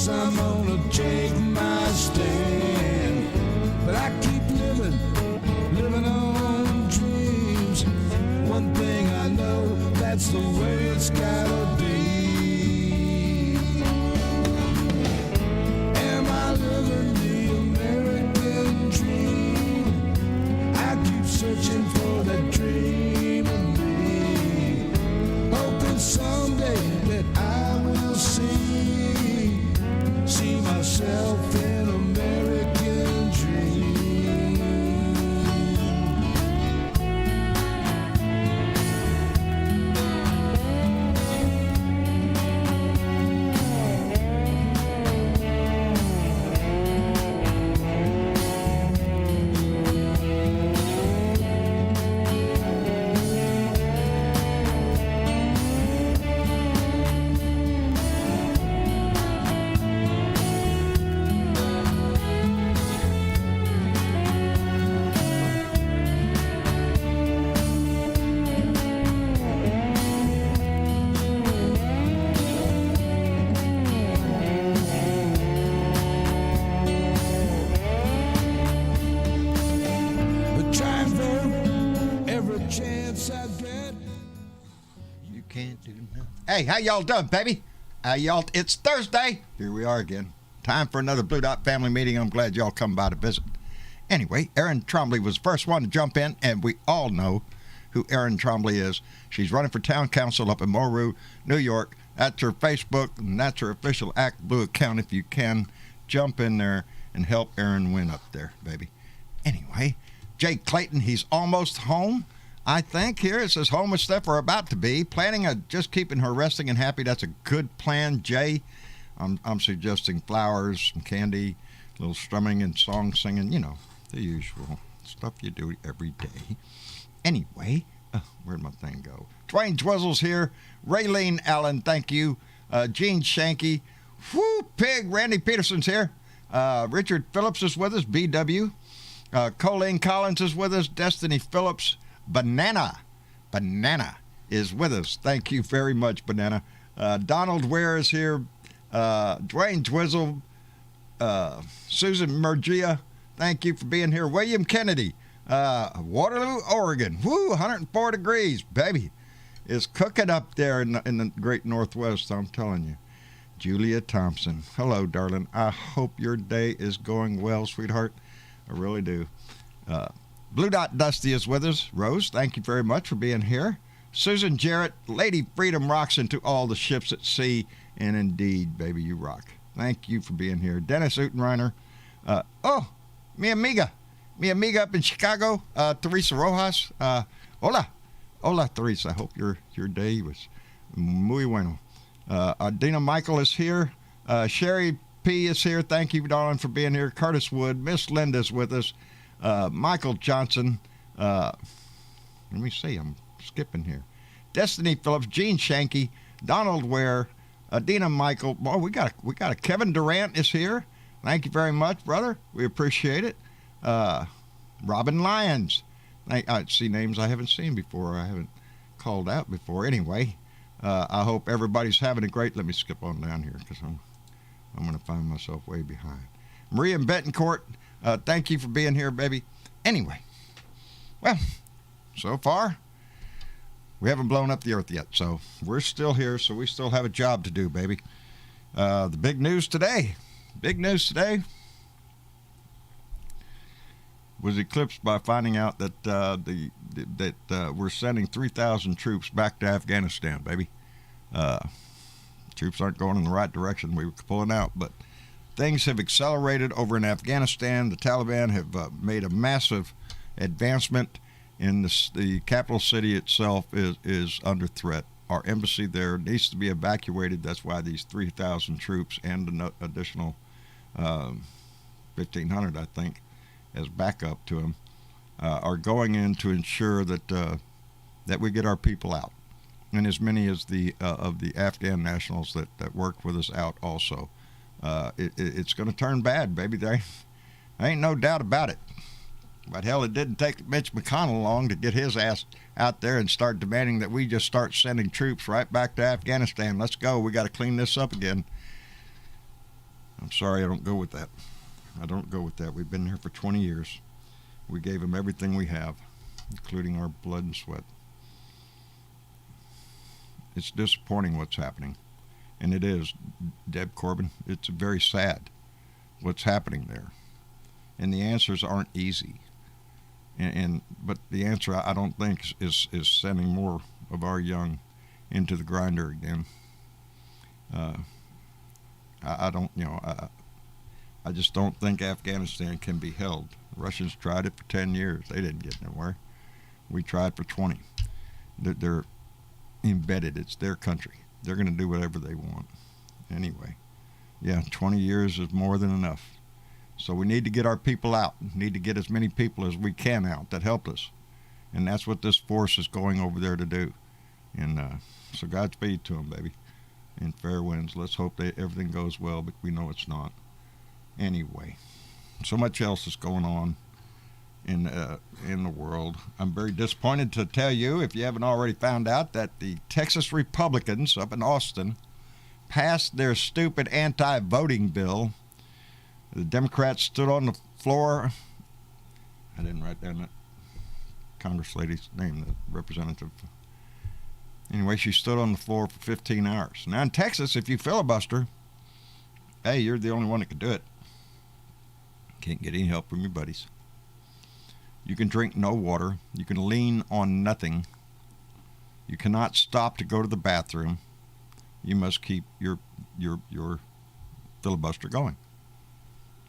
guess I'm gonna take my stand. But I keep living on dreams. One thing I know, that's the way it's gotta be. Am I living the American dream? I keep searching for that dream of me, hoping someday that I will see myself in American dream. Hey, how y'all doing, baby? It's Thursday. Here we are again. Time for another Blue Dot family meeting. I'm glad y'all come by to visit. Anyway, Erin Trombley was the first one to jump in, and we all know who Erin Trombley is. She's running for town council up in Monroe, New York. That's her Facebook, and that's her official Act Blue account. If you can, jump in there and help Erin win up there, baby. Anyway, Jake Clayton, he's almost home. I think here it says home and stuff are about to be. Planning on just keeping her resting and happy. That's a good plan, Jay. I'm suggesting flowers, some candy, a little strumming and song singing. You know, the usual stuff you do every day. Anyway, where'd my thing go? Dwayne Dwizzle's here. Raylene Allen, thank you. Gene Shanky. Whoo, Pig. Randy Peterson's here. Richard Phillips is with us. BW. Colleen Collins is with us. Destiny Phillips. Banana is with us. Thank you very much, Banana. Donald Ware is here. Dwayne Dwizzle. Susan Murgia, thank you for being here. William Kennedy. Waterloo, Oregon. Woo, 104 degrees, baby. It's cooking up there in the great Northwest, I'm telling you. Julia Thompson. Hello, darling. I hope your day is going well, sweetheart. I really do. Blue Dot Dusty is with us. Rose, thank you very much for being here. Susan Jarrett, Lady Freedom rocks into all the ships at sea, and indeed, baby, you rock. Thank you for being here. Dennis Utenreiner. Mi amiga up in Chicago, Teresa Rojas. Hola, Teresa. I hope your day was muy bueno. Dina Michael is here. Sherry P is here. Thank you, darling, for being here. Curtis Wood. Miss Linda's with us. Michael Johnson, let me see, I'm skipping here. Destiny Phillips, Gene Shanky, Donald Ware, Dina Michael. Boy, we got a Kevin Durant is here. Thank you very much, brother. We appreciate it. Robin Lyons. I see names I haven't seen before. I haven't called out before. Anyway, I hope everybody's having a great. Let me skip on down here because I'm going to find myself way behind. Maria Betancourt. Thank you for being here, baby. Anyway, well, so far, we haven't blown up the earth yet, so we're still here, so we still have a job to do, baby. The big news today was eclipsed by finding out that we're sending 3,000 troops back to Afghanistan, baby. Troops aren't going in the right direction. We were pulling out, but things have accelerated over in Afghanistan. The Taliban have made a massive advancement in the capital city itself is under threat. Our embassy there needs to be evacuated. That's why these 3,000 troops and an additional 1,500, I think, as backup to them, are going in to ensure that we get our people out, and as many as of the Afghan nationals that worked with us out also. It's going to turn bad, baby. There ain't no doubt about it. But hell, it didn't take Mitch McConnell long to get his ass out there and start demanding that we just start sending troops right back to Afghanistan. Let's go. We got to clean this up again. I'm sorry, I don't go with that. I don't go with that. We've been here for 20 years. We gave them everything we have, including our blood and sweat. It's disappointing what's happening. And it is, Deb Corbin. It's very sad what's happening there. And the answers aren't easy. But the answer, I don't think, is sending more of our young into the grinder again. I don't, I just don't think Afghanistan can be held. The Russians tried it for 10 years. They didn't get nowhere. We tried for 20. They're embedded. It's their country. They're going to do whatever they want. Anyway, 20 years is more than enough. So we need to get our people out. We need to get as many people as we can out that help us. And that's what this force is going over there to do. And so Godspeed to them, baby. And fair winds. Let's hope that everything goes well, but we know it's not. Anyway, so much else is going on in the world. I'm very disappointed to tell you, if you haven't already found out, that the Texas Republicans up in Austin passed their stupid anti-voting bill. The Democrats stood on the floor. I didn't write down that Congress lady's name, the representative. Anyway, she stood on the floor for 15 hours. Now in Texas, if you filibuster, hey, you're the only one that can do it. Can't get any help from your buddies. You can drink no water. You can lean on nothing. You cannot stop to go to the bathroom. You must keep your filibuster going.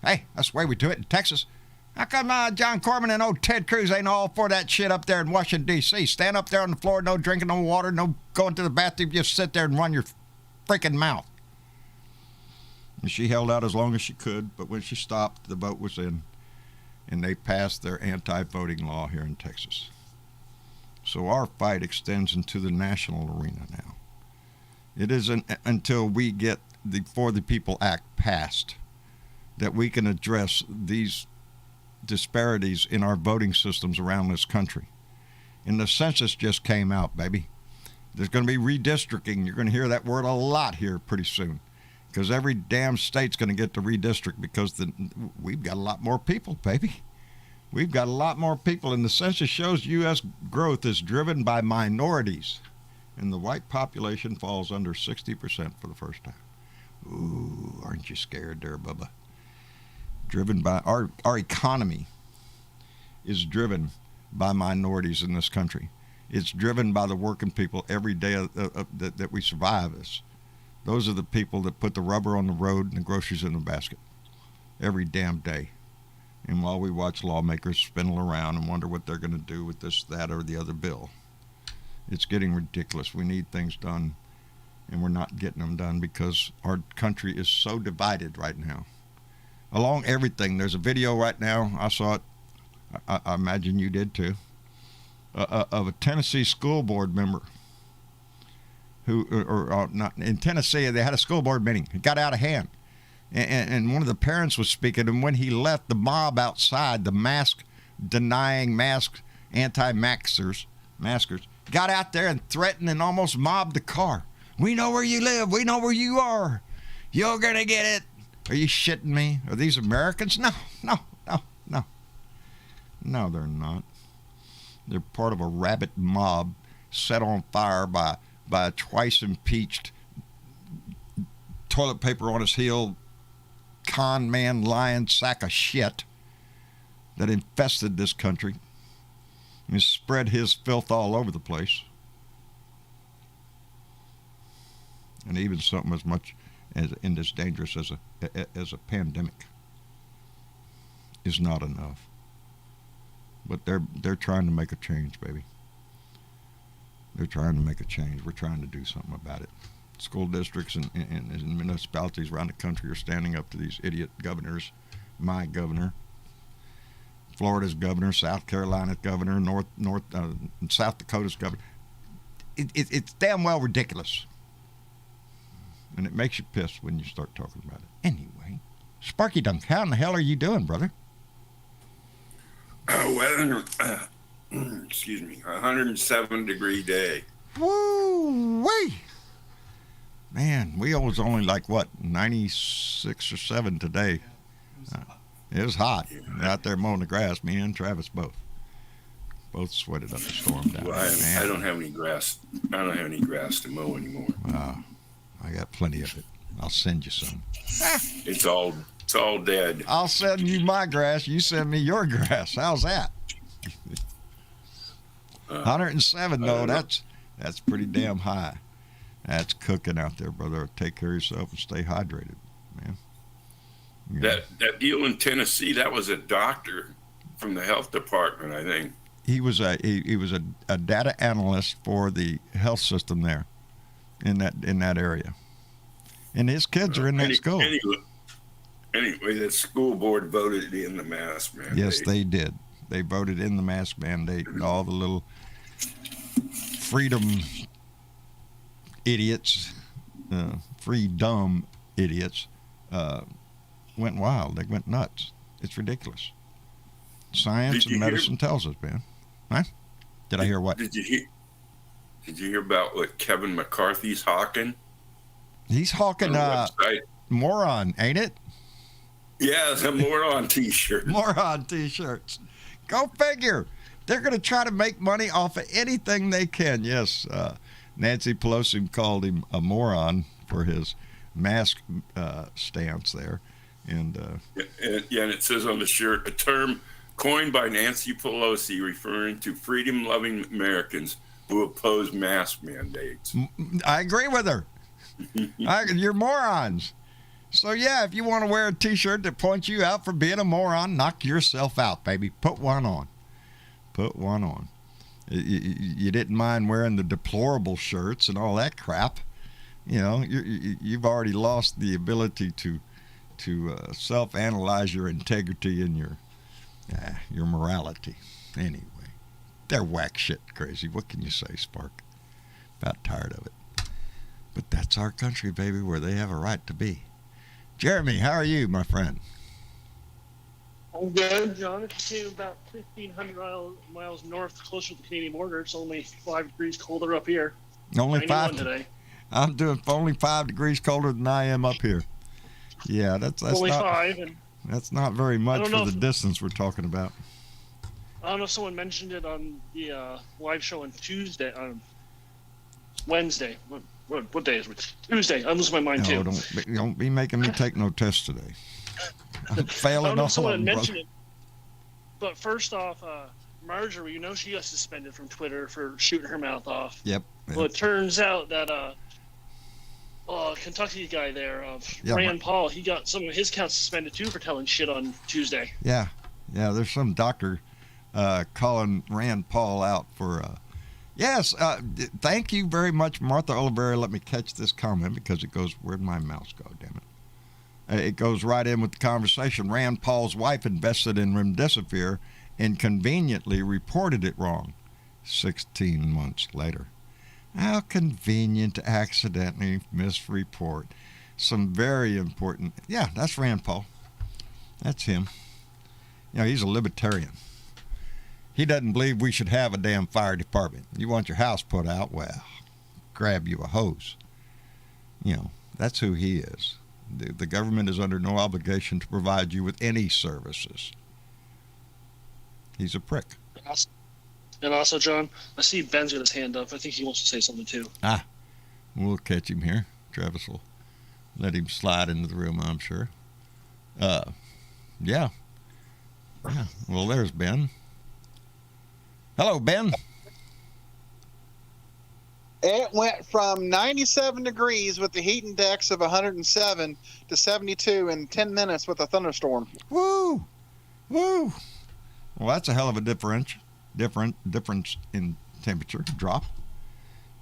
Hey, that's the way we do it in Texas. How come John Corbin and old Ted Cruz ain't all for that shit up there in Washington, D.C.? Stand up there on the floor, no drinking no water, no going to the bathroom, just sit there and run your freaking mouth. And she held out as long as she could, but when she stopped, the vote was in, and they passed their anti-voting law here in Texas. So our fight extends into the national arena now. It isn't until we get the For the People Act passed that we can address these disparities in our voting systems around this country. And the census just came out, baby. There's going to be redistricting. You're going to hear that word a lot here pretty soon, because every damn state's going to get to redistrict, because we've got a lot more people, baby. We've got a lot more people, and the census shows U.S. growth is driven by minorities, and the white population falls under 60% for the first time. Ooh, aren't you scared there, Bubba? Driven by our economy is driven by minorities in this country. It's driven by the working people every day that we survive as. Those are the people that put the rubber on the road and the groceries in the basket every damn day. And while we watch lawmakers spindle around and wonder what they're going to do with this, that, or the other bill, it's getting ridiculous. We need things done, and we're not getting them done because our country is so divided right now. Along everything, there's a video right now, I saw it, I imagine you did too, of a Tennessee school board member who, or not, in Tennessee, they had a school board meeting. It got out of hand. And one of the parents was speaking, and when he left, the mob outside, the mask-denying, anti-maskers, got out there and threatened and almost mobbed the car. We know where you live. We know where you are. You're going to get it. Are you shitting me? Are these Americans? No, they're not. They're part of a rabid mob set on fire by a twice impeached, toilet paper on his heel, con man, lying sack of shit that infested this country and spread his filth all over the place. And even something as much and as dangerous as a pandemic is not enough. But they're trying to make a change, baby. They're trying to make a change. We're trying to do something about it. School districts and municipalities around the country are standing up to these idiot governors. My governor, Florida's governor, South Carolina's governor, South Dakota's governor. It's damn well ridiculous. And it makes you pissed when you start talking about it. Anyway, Sparky Dunk, how in the hell are you doing, brother? Weather, excuse me, 107-degree day. Woo-wee! Man, we was only like, what, 96 or 7 today. It was hot. Out there mowing the grass, me and Travis both. Both sweated up the storm down Well, there. I don't have any grass. I don't have any grass to mow anymore. I got plenty of it. I'll send you some. It's all dead. I'll send you my grass. You send me your grass. How's that? 107, though. That's pretty damn high. That's cooking out there, brother. Take care of yourself and stay hydrated, man. That deal in Tennessee, that was a doctor from the health department, I think. He was a data analyst for the health system there, in that area, and his kids are in that school. Anyway, the school board voted in the mask mandate. Yes, they did. They voted in the mask mandate, and all the little freedom idiots, freedom idiots, went wild. They went nuts. It's ridiculous. Science and medicine tells us, man. Huh? Did I hear what? Did you hear about what Kevin McCarthy's hawking? He's hawking moron, ain't it? Yeah, it's a moron T-shirt. Moron T-shirts. Go figure. They're going to try to make money off of anything they can. Yes, Nancy Pelosi called him a moron for his mask stance there. And it says on the shirt, a term coined by Nancy Pelosi referring to freedom-loving Americans who oppose mask mandates. I agree with her. You're morons. So, yeah, if you want to wear a T-shirt that points you out for being a moron, knock yourself out, baby. Put one on. Put one on. You didn't mind wearing the deplorable shirts and all that crap. You know, you've already lost the ability to self-analyze your integrity and your morality. Anyway, they're whack shit crazy. What can you say, Spark? About tired of it. But that's our country, baby, where they have a right to be. Jeremy, how are you, my friend? I'm good, John. It came about 1,500 miles north, closer to the Canadian border. It's only 5 degrees colder up here. Only 5 today. I'm doing only 5 degrees colder than I am up here. Yeah, that's only not, 5. And that's not very much for the distance we're talking about. I don't know if someone mentioned it on the live show on Wednesday. What day is it? Tuesday. I'm losing my mind, too. Don't be making me take no tests today. I'm failing I don't know all if someone of them, mentioned it. But first off, Marjorie, you know she got suspended from Twitter for shooting her mouth off. Yep. Well, it turns out that Kentucky guy there, Rand Paul, he got some of his accounts suspended too for telling shit on Tuesday. Yeah. There's some doctor calling Rand Paul out for. Yes. Thank you very much, Martha Oliveri. Let me catch this comment because it goes. Where'd my mouse go? Damn it. It goes right in with the conversation. Rand Paul's wife invested in remdesivir and conveniently reported it wrong 16 months later. How convenient to accidentally misreport some very important. Yeah, that's Rand Paul. That's him. You know, he's a libertarian. He doesn't believe we should have a damn fire department. You want your house put out? Well, grab you a hose. You know, that's who he is. The government is under no obligation to provide you with any services. He's a prick. And also, John, I see Ben's got his hand up. I think he wants to say something too. We'll catch him here. Travis will let him slide into the room, I'm sure. Yeah. Well, there's Ben. Hello, Ben. It went from 97 degrees with the heat index of 107 to 72 in 10 minutes with a thunderstorm. Woo! Well, that's a hell of a difference in temperature drop.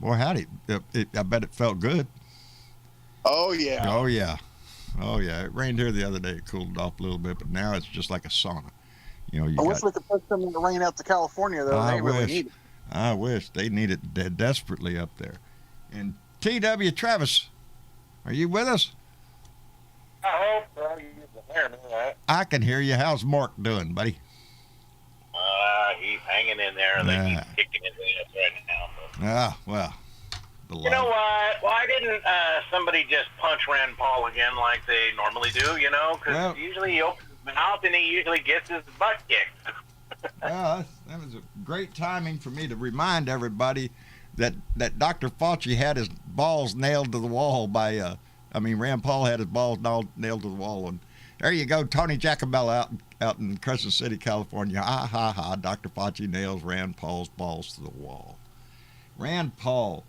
Boy, howdy. I bet it felt good. Oh, yeah. It rained here the other day. It cooled off a little bit, but now it's just like a sauna. You know, I wish we could put some of the rain out to California, though. They really need it. I wish. They need it desperately up there. And T.W. Travis, are you with us? I hope so. You can hear me, right? I can hear you. How's Mark doing, buddy? He's hanging in there. They keep kicking his ass right now. Well, the love. You know what? Why didn't somebody just punch Rand Paul again like they normally do, you know? Because Well- usually he opens his mouth and he usually gets his butt kicked. Well, that was a great timing for me to remind everybody that Dr. Fauci had his balls nailed to the wall by, Rand Paul had his balls nailed to the wall. And there you go, Tony Jacobella out in Crescent City, California. Ha, ha, ha, Dr. Fauci nails Rand Paul's balls to the wall. Rand Paul,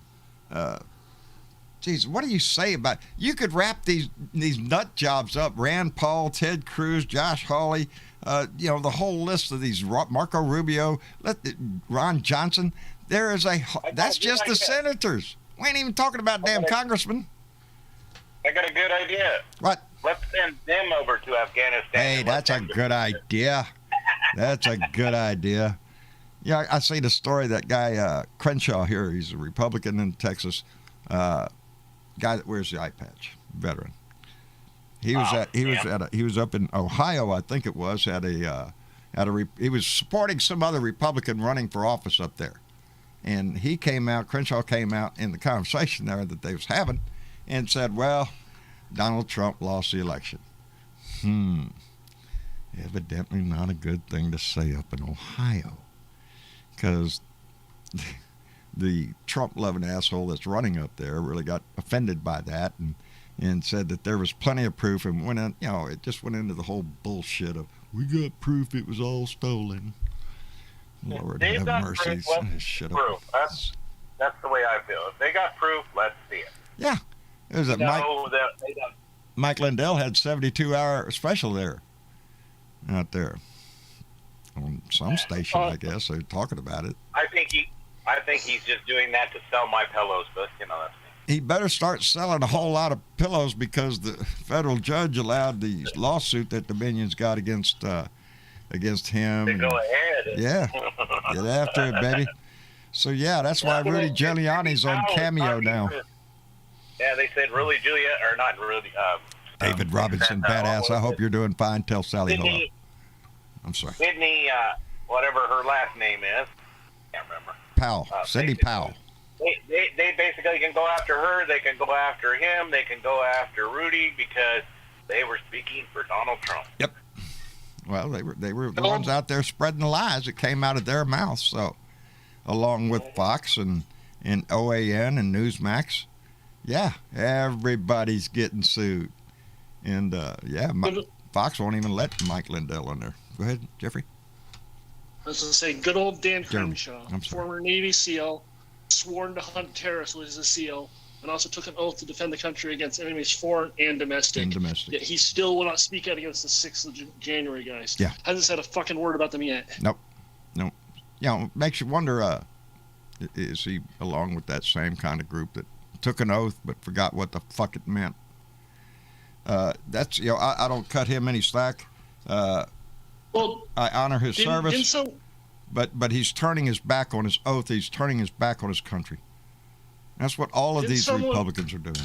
geez, what do you say about, you could wrap these nut jobs up, Rand Paul, Ted Cruz, Josh Hawley, the whole list of these, Marco Rubio, Ron Johnson. That's just the senators. We ain't even talking about damn congressmen. I got a good idea. What? Let's send them over to Afghanistan. Hey, that's a good idea. That's a good idea. Yeah, I see the story, that guy Crenshaw here, he's a Republican in Texas, guy that wears the eye patch, veteran. He was up in Ohio, I think it was, he was supporting some other Republican running for office up there. And Crenshaw came out in the conversation there that they was having and said, well, Donald Trump lost the election. Evidently not a good thing to say up in Ohio. Because the Trump-loving asshole that's running up there really got offended by that and said that there was plenty of proof, and it just went into the whole bullshit of, we got proof it was all stolen. Lord They've have got mercy. proof. Shut Proof. up. That's the way I feel. If they got proof, let's see it. Yeah. It was Mike Lindell had 72-hour special there. Out there. On some station, I guess. They're talking about it. I think he's just doing that to sell my pillows, but that's me. He better start selling a whole lot of pillows, because the federal judge allowed the lawsuit that Dominion's got against him. Go ahead. Yeah. Get after it, baby. So, yeah, that's why Rudy Giuliani's on Cameo now. Yeah, they said Rudy Giuliani, or not Rudy. David Robinson, badass. I hope you're doing fine. Tell Sally hello. I'm sorry. Sydney, whatever her last name is. Can't remember. Powell. Cindy Powell. They basically can go after her. They can go after him. They can go after Rudy because they were speaking for Donald Trump. Yep. Well, they were the ones out there spreading the lies that came out of their mouths. So, along with Fox and OAN and Newsmax, yeah, everybody's getting sued. And Fox won't even let Mike Lindell in there. Go ahead, Jeffrey. I was going to say, good old Dan Jeremy. Crenshaw, I'm sorry. former Navy SEAL, sworn to hunt terrorists as a SEAL, and also took an oath to defend the country against enemies foreign and domestic. Yet he still will not speak out against the 6th of January guys. Yeah. Hasn't said a fucking word about them yet. Nope. Makes you wonder, is he along with that same kind of group that took an oath but forgot what the fuck it meant? That's, I don't cut him any slack. Well, I honor his service, but he's turning his back on his oath. He's turning his back on his country. That's what all of these Republicans are doing.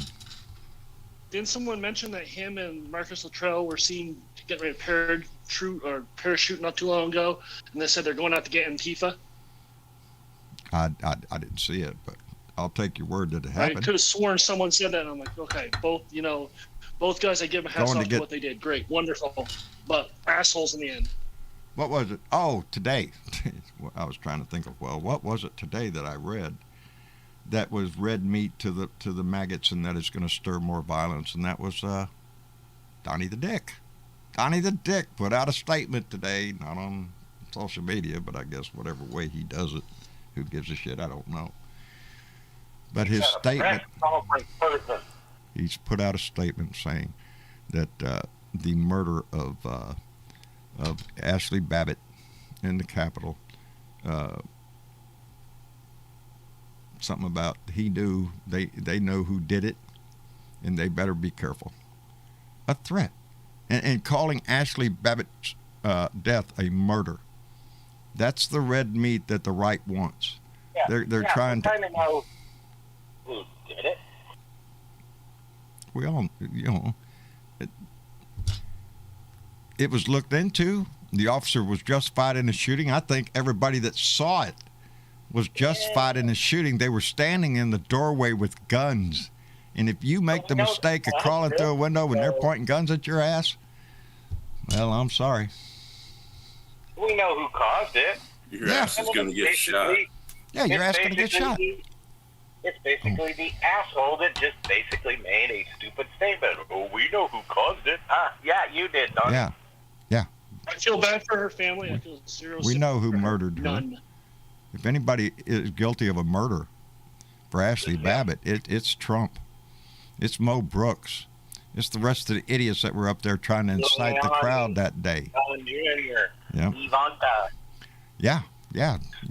Didn't someone mention that him and Marcus Luttrell were seen getting ready to parachute not too long ago, and they said they're going out to get Antifa? I didn't see it, but I'll take your word that it I happened. could have sworn someone said that, and I'm like, okay, both guys, I give them hats off to what they did. Great, wonderful, but assholes in the end. What was it? Oh, today. I was trying to think of, what was it today that I read that was red meat to the maggots and that is going to stir more violence? And that was Donnie the Dick. Donnie the Dick put out a statement today, not on social media, but I guess whatever way he does it, who gives a shit, I don't know. But his statement, he's put out a statement saying that the murder of Ashley Babbitt in the Capitol, something about they know who did it, and they better be careful. A threat, and calling Ashley Babbitt's death a murder. That's the red meat that the right wants. Yeah, they're trying to know who did it. We all, it was looked into. The officer was justified in the shooting. I think everybody that saw it was justified in the shooting. They were standing in the doorway with guns. And if you make the mistake of crawling through a window when they're pointing guns at your ass, well, I'm sorry. We know who caused it. Your ass is going to get shot. Yeah, your ass going to get shot. It's basically the asshole that just basically made a stupid statement. Oh, we know who caused it. Yeah, you did, Don. Yeah. I feel bad for her family. I feel zero. We know who murdered her. None. If anybody is guilty of a murder for Ashley Babbitt, it's Trump. It's Mo Brooks. It's the rest of the idiots that were up there trying to incite the crowd that day. Yeah. Ivanka. Yeah,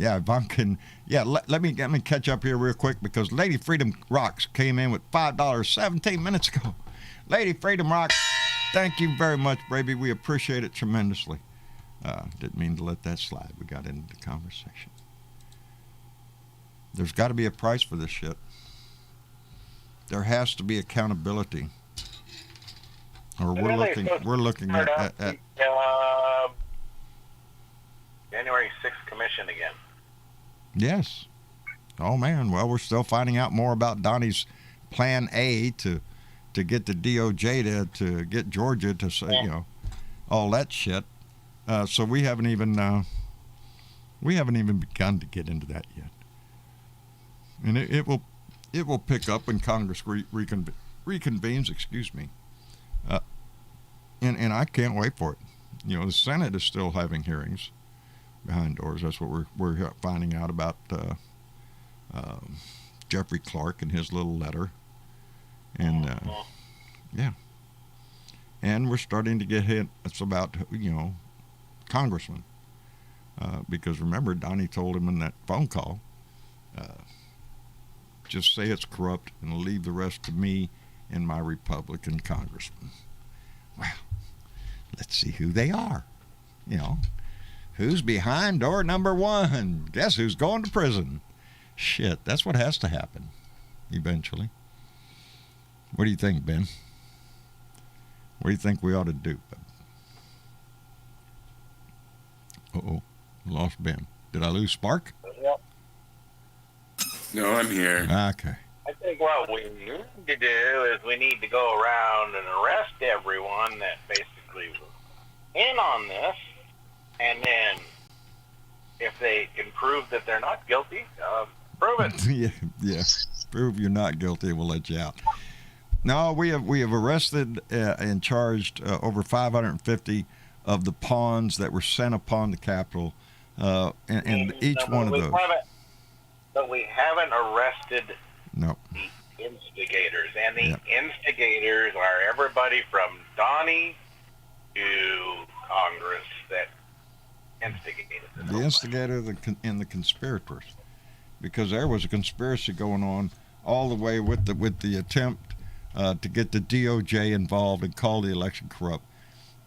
Ivanka. Yeah, let me catch up here real quick because Lady Freedom Rocks came in with $5 17 minutes ago. Lady Freedom Rocks, thank you very much, baby. We appreciate it tremendously. Didn't mean to let that slide. We got into the conversation. There's got to be a price for this shit. There has to be accountability. Or we're looking at January 6th commission again. Yes. Oh man. Well, we're still finding out more about Donnie's plan A to get the DOJ to get Georgia to say, all that shit. So we haven't even begun to get into that yet. And it will pick up when Congress reconvenes. Excuse me. And I can't wait for it. The Senate is still having hearings behind doors. That's what we're finding out about Jeffrey Clark and his little letter. And yeah. And we're starting to get hit. It's about congressmen, because remember Donnie told him in that phone call, just say it's corrupt and leave the rest to me and my Republican congressmen. Well, let's see who they are. Who's behind door number one? Guess who's going to prison? Shit, that's what has to happen eventually. What do you think, Ben? What do you think we ought to do? Uh-oh, lost Ben. Did I lose Spark? Yep. No, I'm here. Okay. I think what we need to do is we need to go around and arrest everyone that basically was in on this, and then if they can prove that they're not guilty, prove it. yeah. Prove you're not guilty, we'll let you out. No, we have arrested and charged over 550 of the pawns that were sent upon the Capitol, and each one of those. But we haven't arrested the instigators, and the instigators are everybody from Donnie to Congress that instigated this. The instigator and the conspirators, because there was a conspiracy going on all the way with the attempt to get the DOJ involved and call the election corrupt.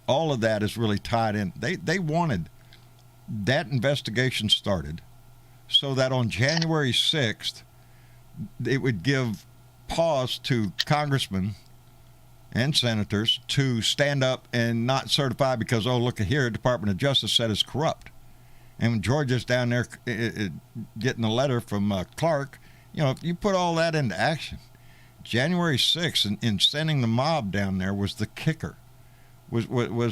All of that is really tied in. They wanted that investigation started so that on January 6th, it would give pause to congressmen and senators to stand up and not certify because, oh, look here, Department of Justice said it's corrupt. And when Georgia's down there getting a letter from Clark, if you put all that into action, January 6th in sending the mob down there was the kicker, was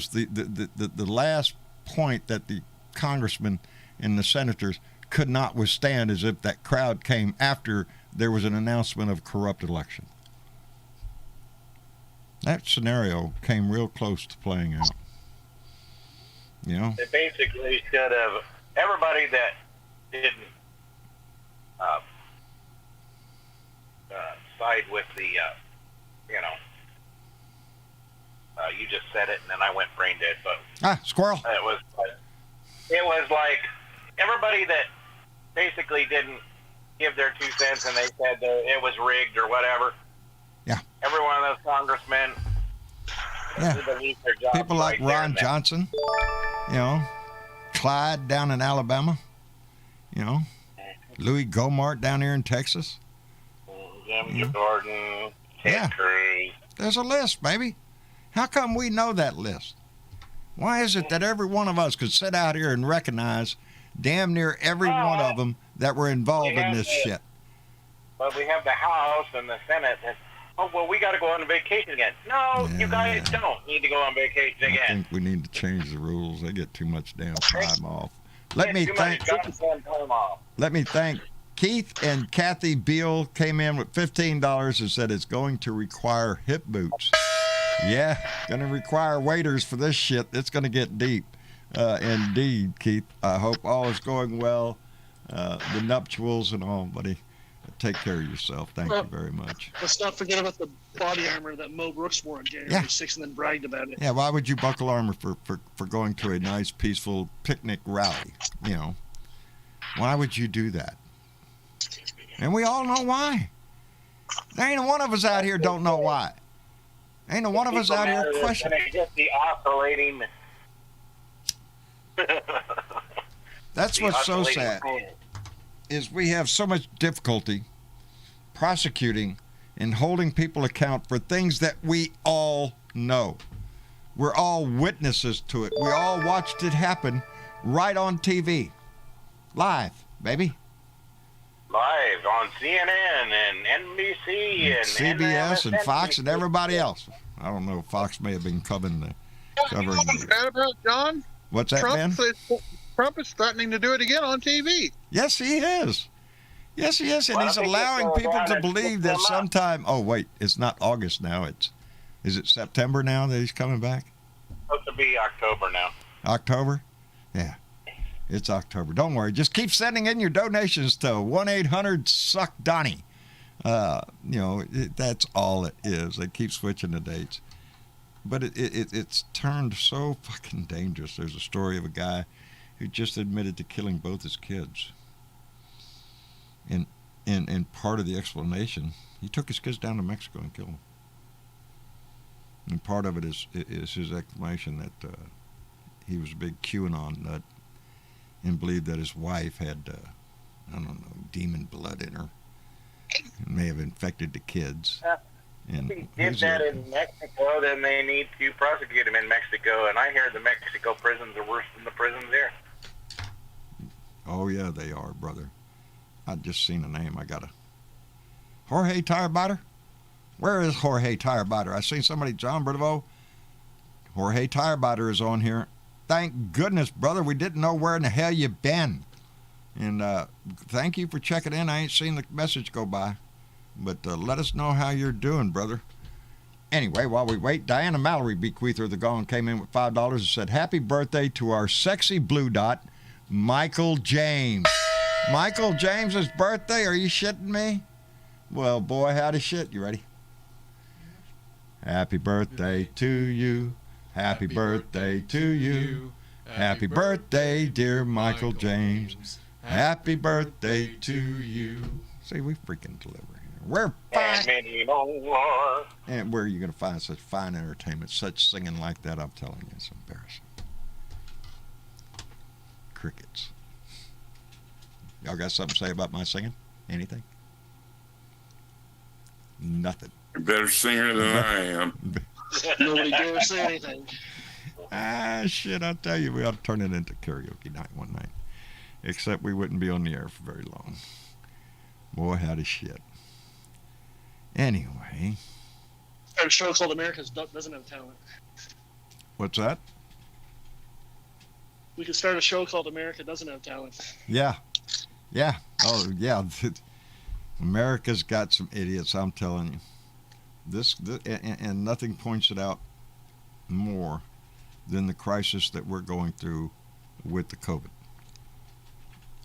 the last point that the congressmen and the senators could not withstand, as if that crowd came after there was an announcement of a corrupt election. That scenario came real close to playing out. They basically should have, everybody that didn't side with the, you just said it and then I went brain dead, but squirrel. It was like everybody that basically didn't give their 2 cents and they said it was rigged or whatever. Yeah. Every one of those congressmen. Yeah. People like Ron Johnson, Clyde down in Alabama, Louis Gomart down here in Texas. Jim Jordan, Ted Cruz. There's a list, baby. How come we know that list? Why is it that every one of us could sit out here and recognize damn near every one of them that were involved in this shit. But we have the House and the Senate that, oh, well, we got to go on vacation again. No, you guys don't need to go on vacation again. I think we need to change the rules. They get too much damn time off. Let me thank Keith and Kathy Beal came in with $15 and said it's going to require hip boots. Yeah, going to require waiters for this shit. It's going to get deep. Indeed, Keith. I hope all is going well. The nuptials and all, buddy. Take care of yourself. Thank you very much. Let's not forget about the body armor that Mo Brooks wore on January 6th and then bragged about it. Yeah, why would you buckle armor for going to a nice, peaceful picnic rally? You know, why would you do that? And we all know why. There ain't one of us out here don't know why. Ain't one of us out here questioning. Just the oscillating. That's what's so sad. Is we have so much difficulty prosecuting and holding people account for things that we all know. We're all witnesses to it. We all watched it happen right on TV. Live, baby. Live on CNN and NBC and CBS and Fox and everybody else. I don't know. Fox may have been covering about John? What's that, man? Trump is threatening to do it again on TV. Yes, he is. Yes, he is. And he's allowing people to believe that sometime. Oh, wait. It's not August now. Is it September now that he's coming back? It's supposed to be October now. October? Yeah. It's October. Don't worry. Just keep sending in your donations to 1-800-SUCK-DONNIE. That's all it is. They keep switching the dates. But it's turned so fucking dangerous. There's a story of a guy who just admitted to killing both his kids. And part of the explanation, he took his kids down to Mexico and killed them. And part of it is his explanation that he was a big QAnon nut and believed that his wife had, demon blood in her. It may have infected the kids. And if he did that in Mexico, then they need to prosecute him in Mexico. And I hear the Mexico prisons are worse than the prisons here. Oh, yeah, they are, brother. I just seen a name. Jorge Tirebiter? Where is Jorge Tirebiter? I seen somebody, John Berdeveau. Jorge Tirebiter is on here. Thank goodness, brother. We didn't know where in the hell you been. And thank you for checking in. I ain't seen the message go by. But let us know how you're doing, brother. Anyway, while we wait, Diana Mallory, bequeather of the gong, came in with $5 and said, happy birthday to our sexy blue dot, Michael James. Michael James's birthday? Are you shitting me? Well, boy, howdy shit. You ready? Happy birthday to you. Happy birthday to you. Happy birthday, dear Michael James. Happy birthday to you. See, we freaking deliver here. We're fine. And where are you going to find such fine entertainment, such singing like that? I'm telling you, it's embarrassing. Crickets. Y'all got something to say about my singing? Anything? Nothing. You're a better singer than I am. Nobody dare say anything. Shit, I'll tell you, we ought to turn it into karaoke night one night. Except we wouldn't be on the air for very long. Boy, howdy shit. Anyway. Our show called America Doesn't Have Talent. What's that? We could start a show called America Doesn't Have Talent. Yeah. Yeah. Oh, yeah. America's got some idiots, I'm telling you. This and nothing points it out more than the crisis that we're going through with the COVID.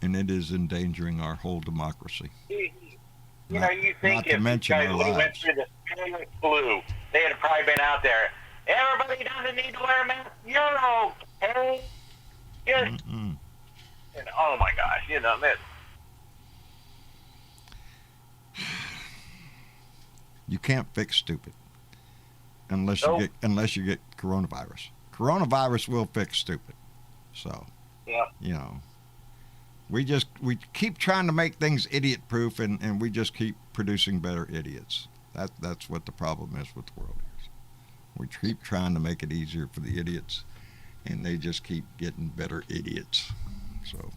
And it is endangering our whole democracy. You think if these guys went through the Spanish flu, they had probably been out there. Everybody doesn't need to wear a mask. You're okay. Oh my gosh, that. You can't fix stupid unless you get coronavirus. Coronavirus will fix stupid. So, yeah. We keep trying to make things idiot proof and we just keep producing better idiots. That's what the problem is with the world is. We keep trying to make it easier for the idiots and they just keep getting better idiots. So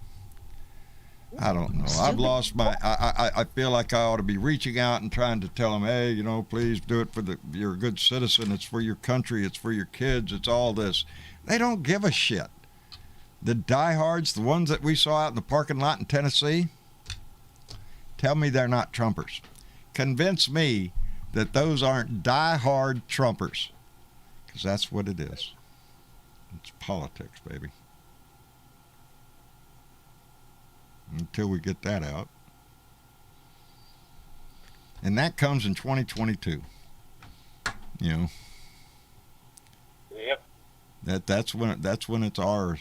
I don't know. I've lost my. I feel like I ought to be reaching out and trying to tell them, hey, please do it for you're a good citizen. It's for your country. It's for your kids. It's all this. They don't give a shit. The diehards, the ones that we saw out in the parking lot in Tennessee, tell me they're not Trumpers. Convince me that those aren't diehard Trumpers, because that's what it is. It's politics, baby. Until we get that out. And that comes in 2022. Yep. That's when it's our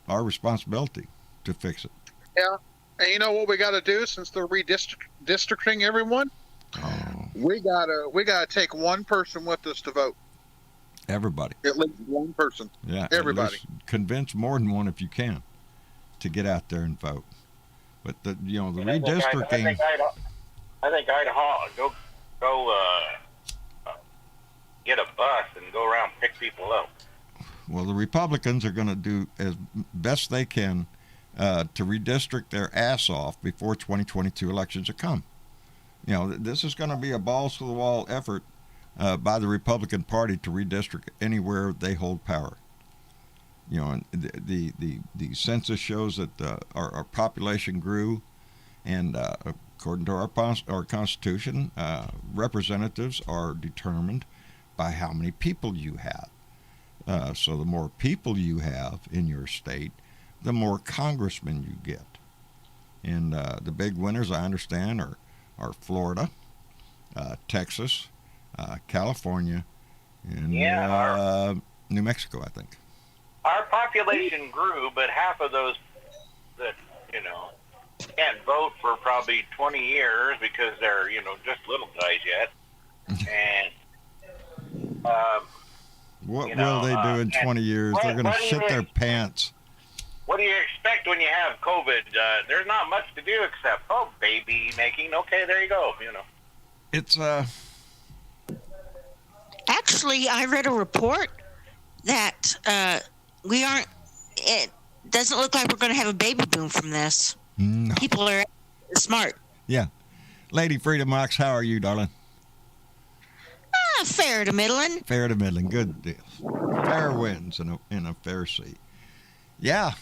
responsibility to fix it. Yeah. And you know what we got to do since they're redistricting everyone? Oh. We gotta take one person with us to vote. Everybody. At least one person. Yeah. Everybody. Convince more than one if you can to get out there and vote. But the redistricting. I think I'd go get a bus and go around and pick people up. Well, the Republicans are going to do as best they can to redistrict their ass off before 2022 elections have come. This is going to be a balls to the wall effort by the Republican Party to redistrict anywhere they hold power. And the census shows that our population grew, and according to our Constitution, representatives are determined by how many people you have. So the more people you have in your state, the more congressmen you get. And the big winners, I understand, are Florida, Texas, California, and New Mexico, I think. Our population grew, but half of those that, can't vote for probably 20 years because they're, just little guys yet. And, what will they do in 20 years? They're going to shit their pants. What do you expect when you have COVID? There's not much to do except, baby making. Okay, there you go, It's, Actually, I read a report that it doesn't look like we're going to have a baby boom from this. No. People are smart. Yeah. Lady Freedom Ox, how are you, darling? Fair to middling. Fair to middling. Good deal. Fair wins in a fair seat. Yeah.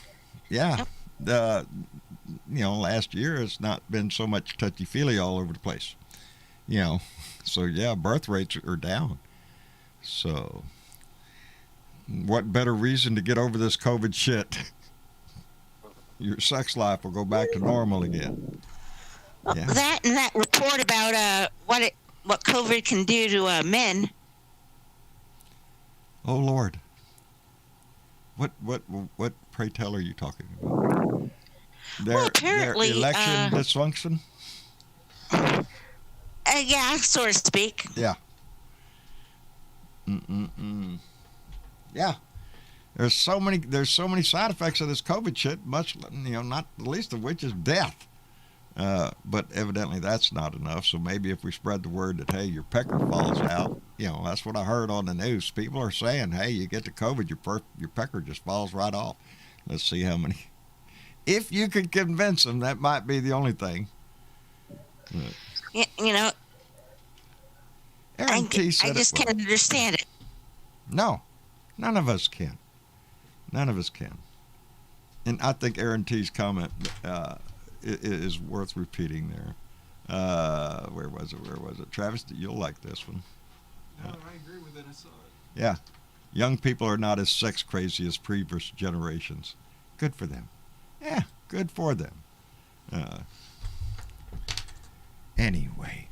Yep. Last year it's not been so much touchy-feely all over the place. So yeah, birth rates are down. So what better reason to get over this COVID shit? Your sex life will go back to normal again. Yeah. That and that report about what COVID can do to men. Oh Lord. What pray tell are you talking about? Apparently, their election dysfunction? Yeah, so to speak. Yeah. Yeah. There's so many side effects of this COVID shit, much, not the least of which is death. But evidently that's not enough. So maybe if we spread the word that, hey, your pecker falls out, that's what I heard on the news. People are saying, hey, you get the COVID, your pecker just falls right off. Let's see how many. If you could convince them, that might be the only thing. Yeah, Aaron T. said I just can't understand it. No, none of us can. None of us can. And I think Aaron T.'s comment is worth repeating there. Where was it? Travis, you'll like this one. I agree with it. I saw it. Yeah. Young people are not as sex crazy as previous generations. Good for them. Yeah, good for them. Anyway.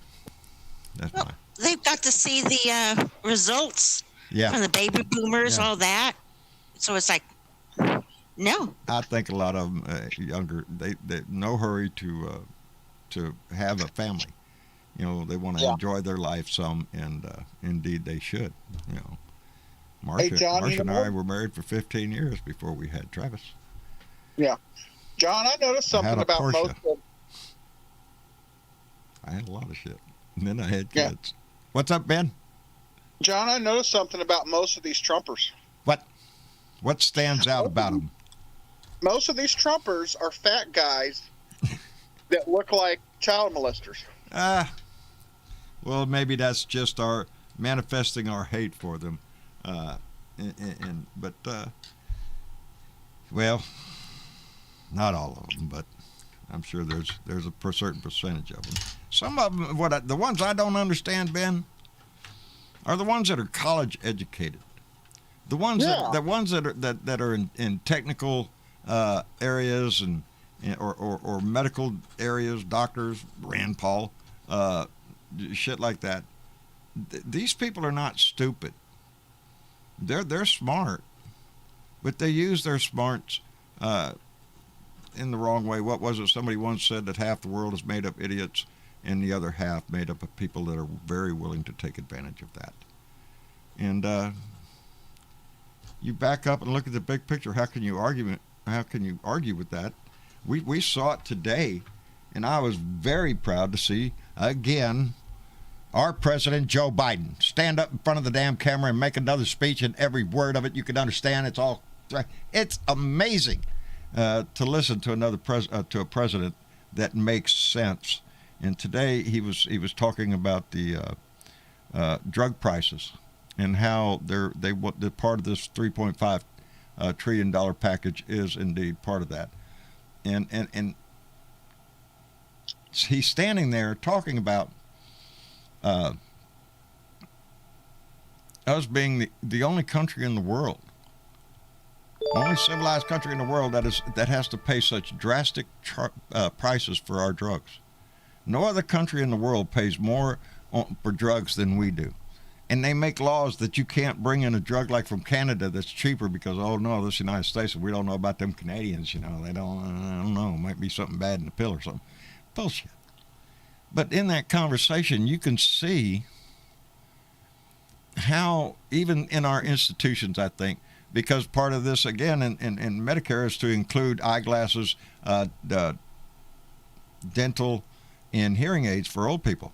That's fine. They've got to see the results from the baby boomers, all that. So it's like, no. I think a lot of them younger, they no hurry to have a family. They want to enjoy their life some, and indeed they should. Marsha and I were married for 15 years before we had Travis. Yeah. John, I noticed something about Porsche. most of... I had a lot of shit. And then I had kids. Yeah. What's up, Ben? John, I noticed something about most of these Trumpers. What stands out about them? most of these Trumpers are fat guys that look like child molesters. Well, maybe that's just our manifesting our hate for them. Well, not all of them, but I'm sure there's a certain percentage of them. Some of them, the ones I don't understand, Ben, are the ones that are college educated. The ones that are in technical areas and or medical areas, doctors, Rand Paul, shit like that. These people are not stupid. They're smart, but they use their smarts in the wrong way. What was it? Somebody once said that half the world is made up idiots, and the other half made up of people that are very willing to take advantage of that. And you back up and look at the big picture. How can you argue? How can you argue with that? We saw it today, and I was very proud to see again our president Joe Biden stand up in front of the damn camera and make another speech, and every word of it you can understand. It's amazing to listen to to a president that makes sense. And today he was talking about the drug prices and how they're part of this $3.5 trillion package is indeed part of that. And he's standing there talking about us being the only country in the world, only civilized country in the world that has to pay such drastic prices for our drugs. No other country in the world pays more for drugs than we do. And they make laws that you can't bring in a drug like from Canada that's cheaper because, oh no, this is the United States and we don't know about them Canadians, they don't, I don't know, might be something bad in the pill or something. Bullshit. But in that conversation, you can see how, even in our institutions, I think, because part of this, again, in Medicare is to include eyeglasses, dental, and hearing aids for old people.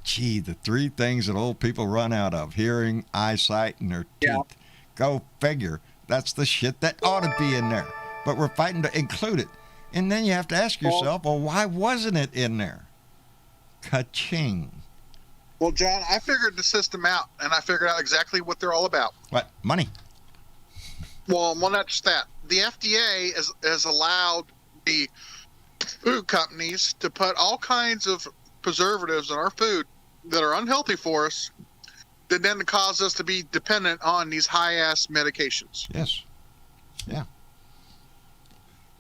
Gee, the three things that old people run out of: hearing, eyesight, and their teeth. Yeah. Go figure. That's the shit that ought to be in there. But we're fighting to include it. And then you have to ask yourself, well, why wasn't it in there? Ka-ching. Well, John, I figured the system out, and I figured out exactly what they're all about. What? Money. Well, not just that. The FDA has allowed the food companies to put all kinds of preservatives in our food that are unhealthy for us, that then cause us to be dependent on these high-ass medications. Yes. Yeah.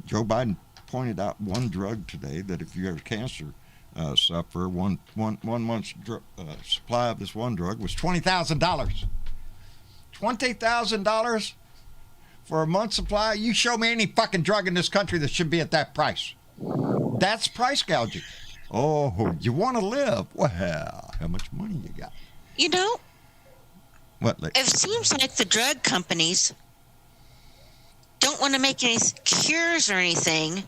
Joe Biden pointed out one drug today that if you have cancer suffer, one month's supply of this one drug was $20,000. $20,000 for a month's supply? You show me any fucking drug in this country that should be at that price. That's price gouging. Oh, you want to live? Well, how much money you got? You know, what? It seems like the drug companies don't want to make any cures or anything.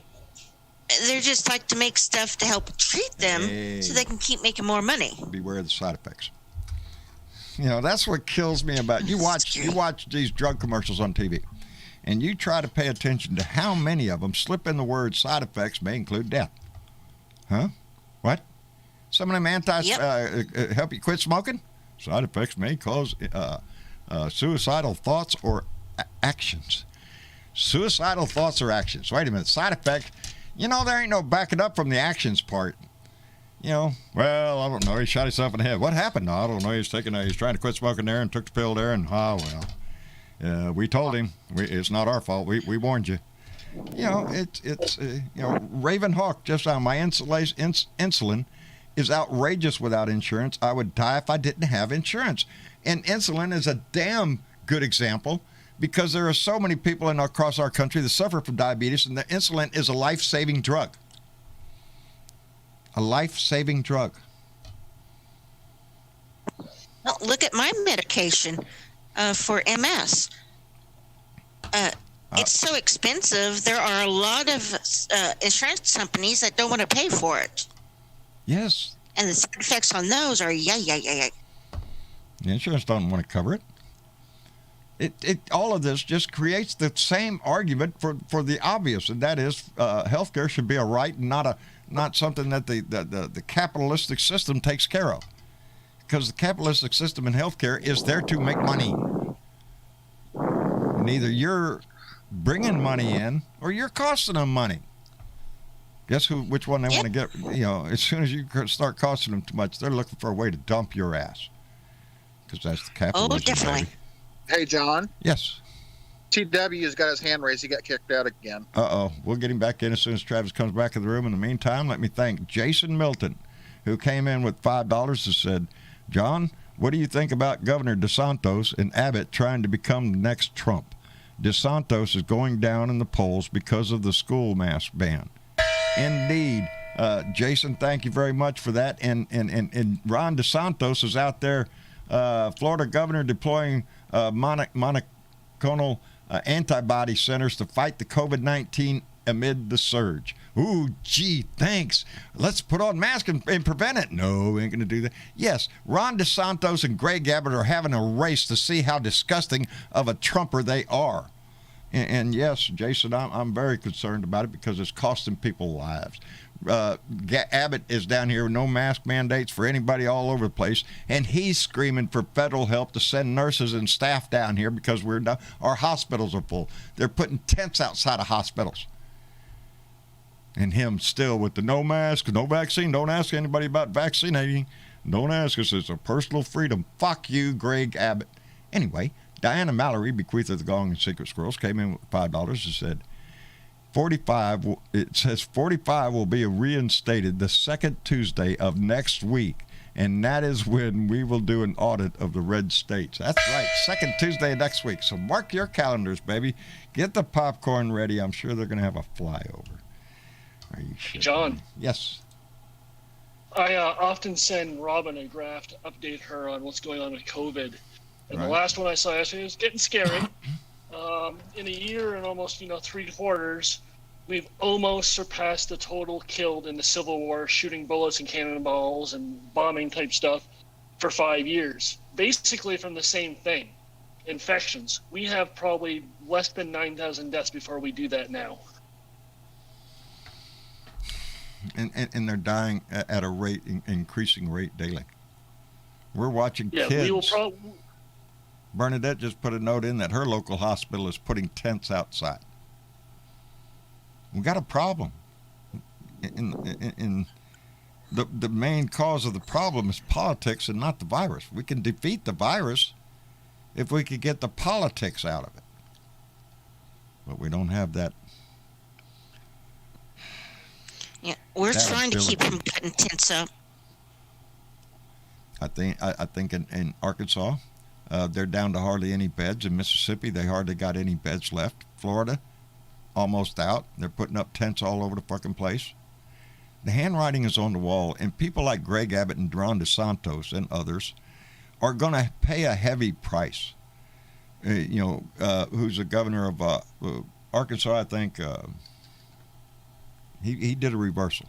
They're just like to make stuff to help treat them so they can keep making more money. Beware of the side effects. You know, that's what kills me about you watch these drug commercials on TV, and you try to pay attention to how many of them slip in the word side effects may include death. Huh? What? Some of them help you quit smoking? Side effects may cause suicidal thoughts or actions. Suicidal thoughts or actions. Wait a minute. Side effect. You know, there ain't no backing up from the actions part. You know, well, I don't know. He shot himself in the head. What happened? No, I don't know. He's trying to quit smoking there and took the pill there, and we told him. It's not our fault. We warned you. You know, it's Raven Hawk just on my insulin is outrageous without insurance. I would die if I didn't have insurance. And insulin is a damn good example, because there are so many people across our country that suffer from diabetes, and the insulin is a life-saving drug. A life-saving drug. Well, look at my medication for MS. It's so expensive. There are a lot of insurance companies that don't want to pay for it. Yes. And the side effects on those are yay. The insurance don't want to cover it. all of this just creates the same argument for the obvious, and that is healthcare should be a right and not something that the capitalistic system takes care of. Because the capitalistic system in healthcare is there to make money. And either you're bringing money in or you're costing them money. Guess which one they want to get? As soon as you start costing them too much, they're looking for a way to dump your ass. Because that's the capitalism. Oh, definitely. Baby. Hey, John. Yes. TW has got his hand raised. He got kicked out again. Uh-oh. We'll get him back in as soon as Travis comes back in the room. In the meantime, let me thank Jason Milton, who came in with $5 and said, John, what do you think about Governor DeSantis and Abbott trying to become the next Trump? DeSantis is going down in the polls because of the school mask ban. Indeed. Jason, thank you very much for that. And Ron DeSantis is out there, Florida governor, deploying monoclonal antibody centers to fight the COVID-19 amid the surge. Ooh, gee, thanks. Let's put on masks and prevent it. No, we ain't going to do that. Yes, Ron DeSantis and Greg Abbott are having a race to see how disgusting of a Trumper they are. And yes, Jason, I'm very concerned about it because it's costing people lives. Abbott is down here with no mask mandates for anybody all over the place, and he's screaming for federal help to send nurses and staff down here because our hospitals are full. They're putting tents outside of hospitals. And him still with the no mask, no vaccine. Don't ask anybody about vaccinating. Don't ask us. It's a personal freedom. Fuck you, Greg Abbott. Anyway, Diana Mallory, bequeather of the Gong and Secret Squirrels, came in with $5 and said, 45 will be reinstated the second Tuesday of next week. And that is when we will do an audit of the red states. That's right, second Tuesday of next week. So mark your calendars, baby. Get the popcorn ready. I'm sure they're going to have a flyover. Are you sure? John. Yes. I often send Robin a graph to update her on what's going on with COVID. And the last one I saw yesterday was getting scary. In a year and almost 3 quarters, we've almost surpassed the total killed in the Civil War, shooting bullets and cannonballs and bombing type stuff for 5 years. Basically from the same thing, infections. We have probably less than 9,000 deaths before we do that now. And they're dying at a rate, increasing rate daily. We're watching kids. We will Bernadette just put a note in that her local hospital is putting tents outside. We got a problem. In the main cause of the problem is politics and not the virus. We can defeat the virus if we could get the politics out of it. But we don't have that. Yeah, we're trying to keep them cutting tents up. I think in Arkansas, they're down to hardly any beds. In Mississippi, they hardly got any beds left. Florida, almost out. They're putting up tents all over the fucking place. The handwriting is on the wall, and people like Greg Abbott and Ron DeSantis and others are going to pay a heavy price. Who's the governor of Arkansas, I think. He did a reversal.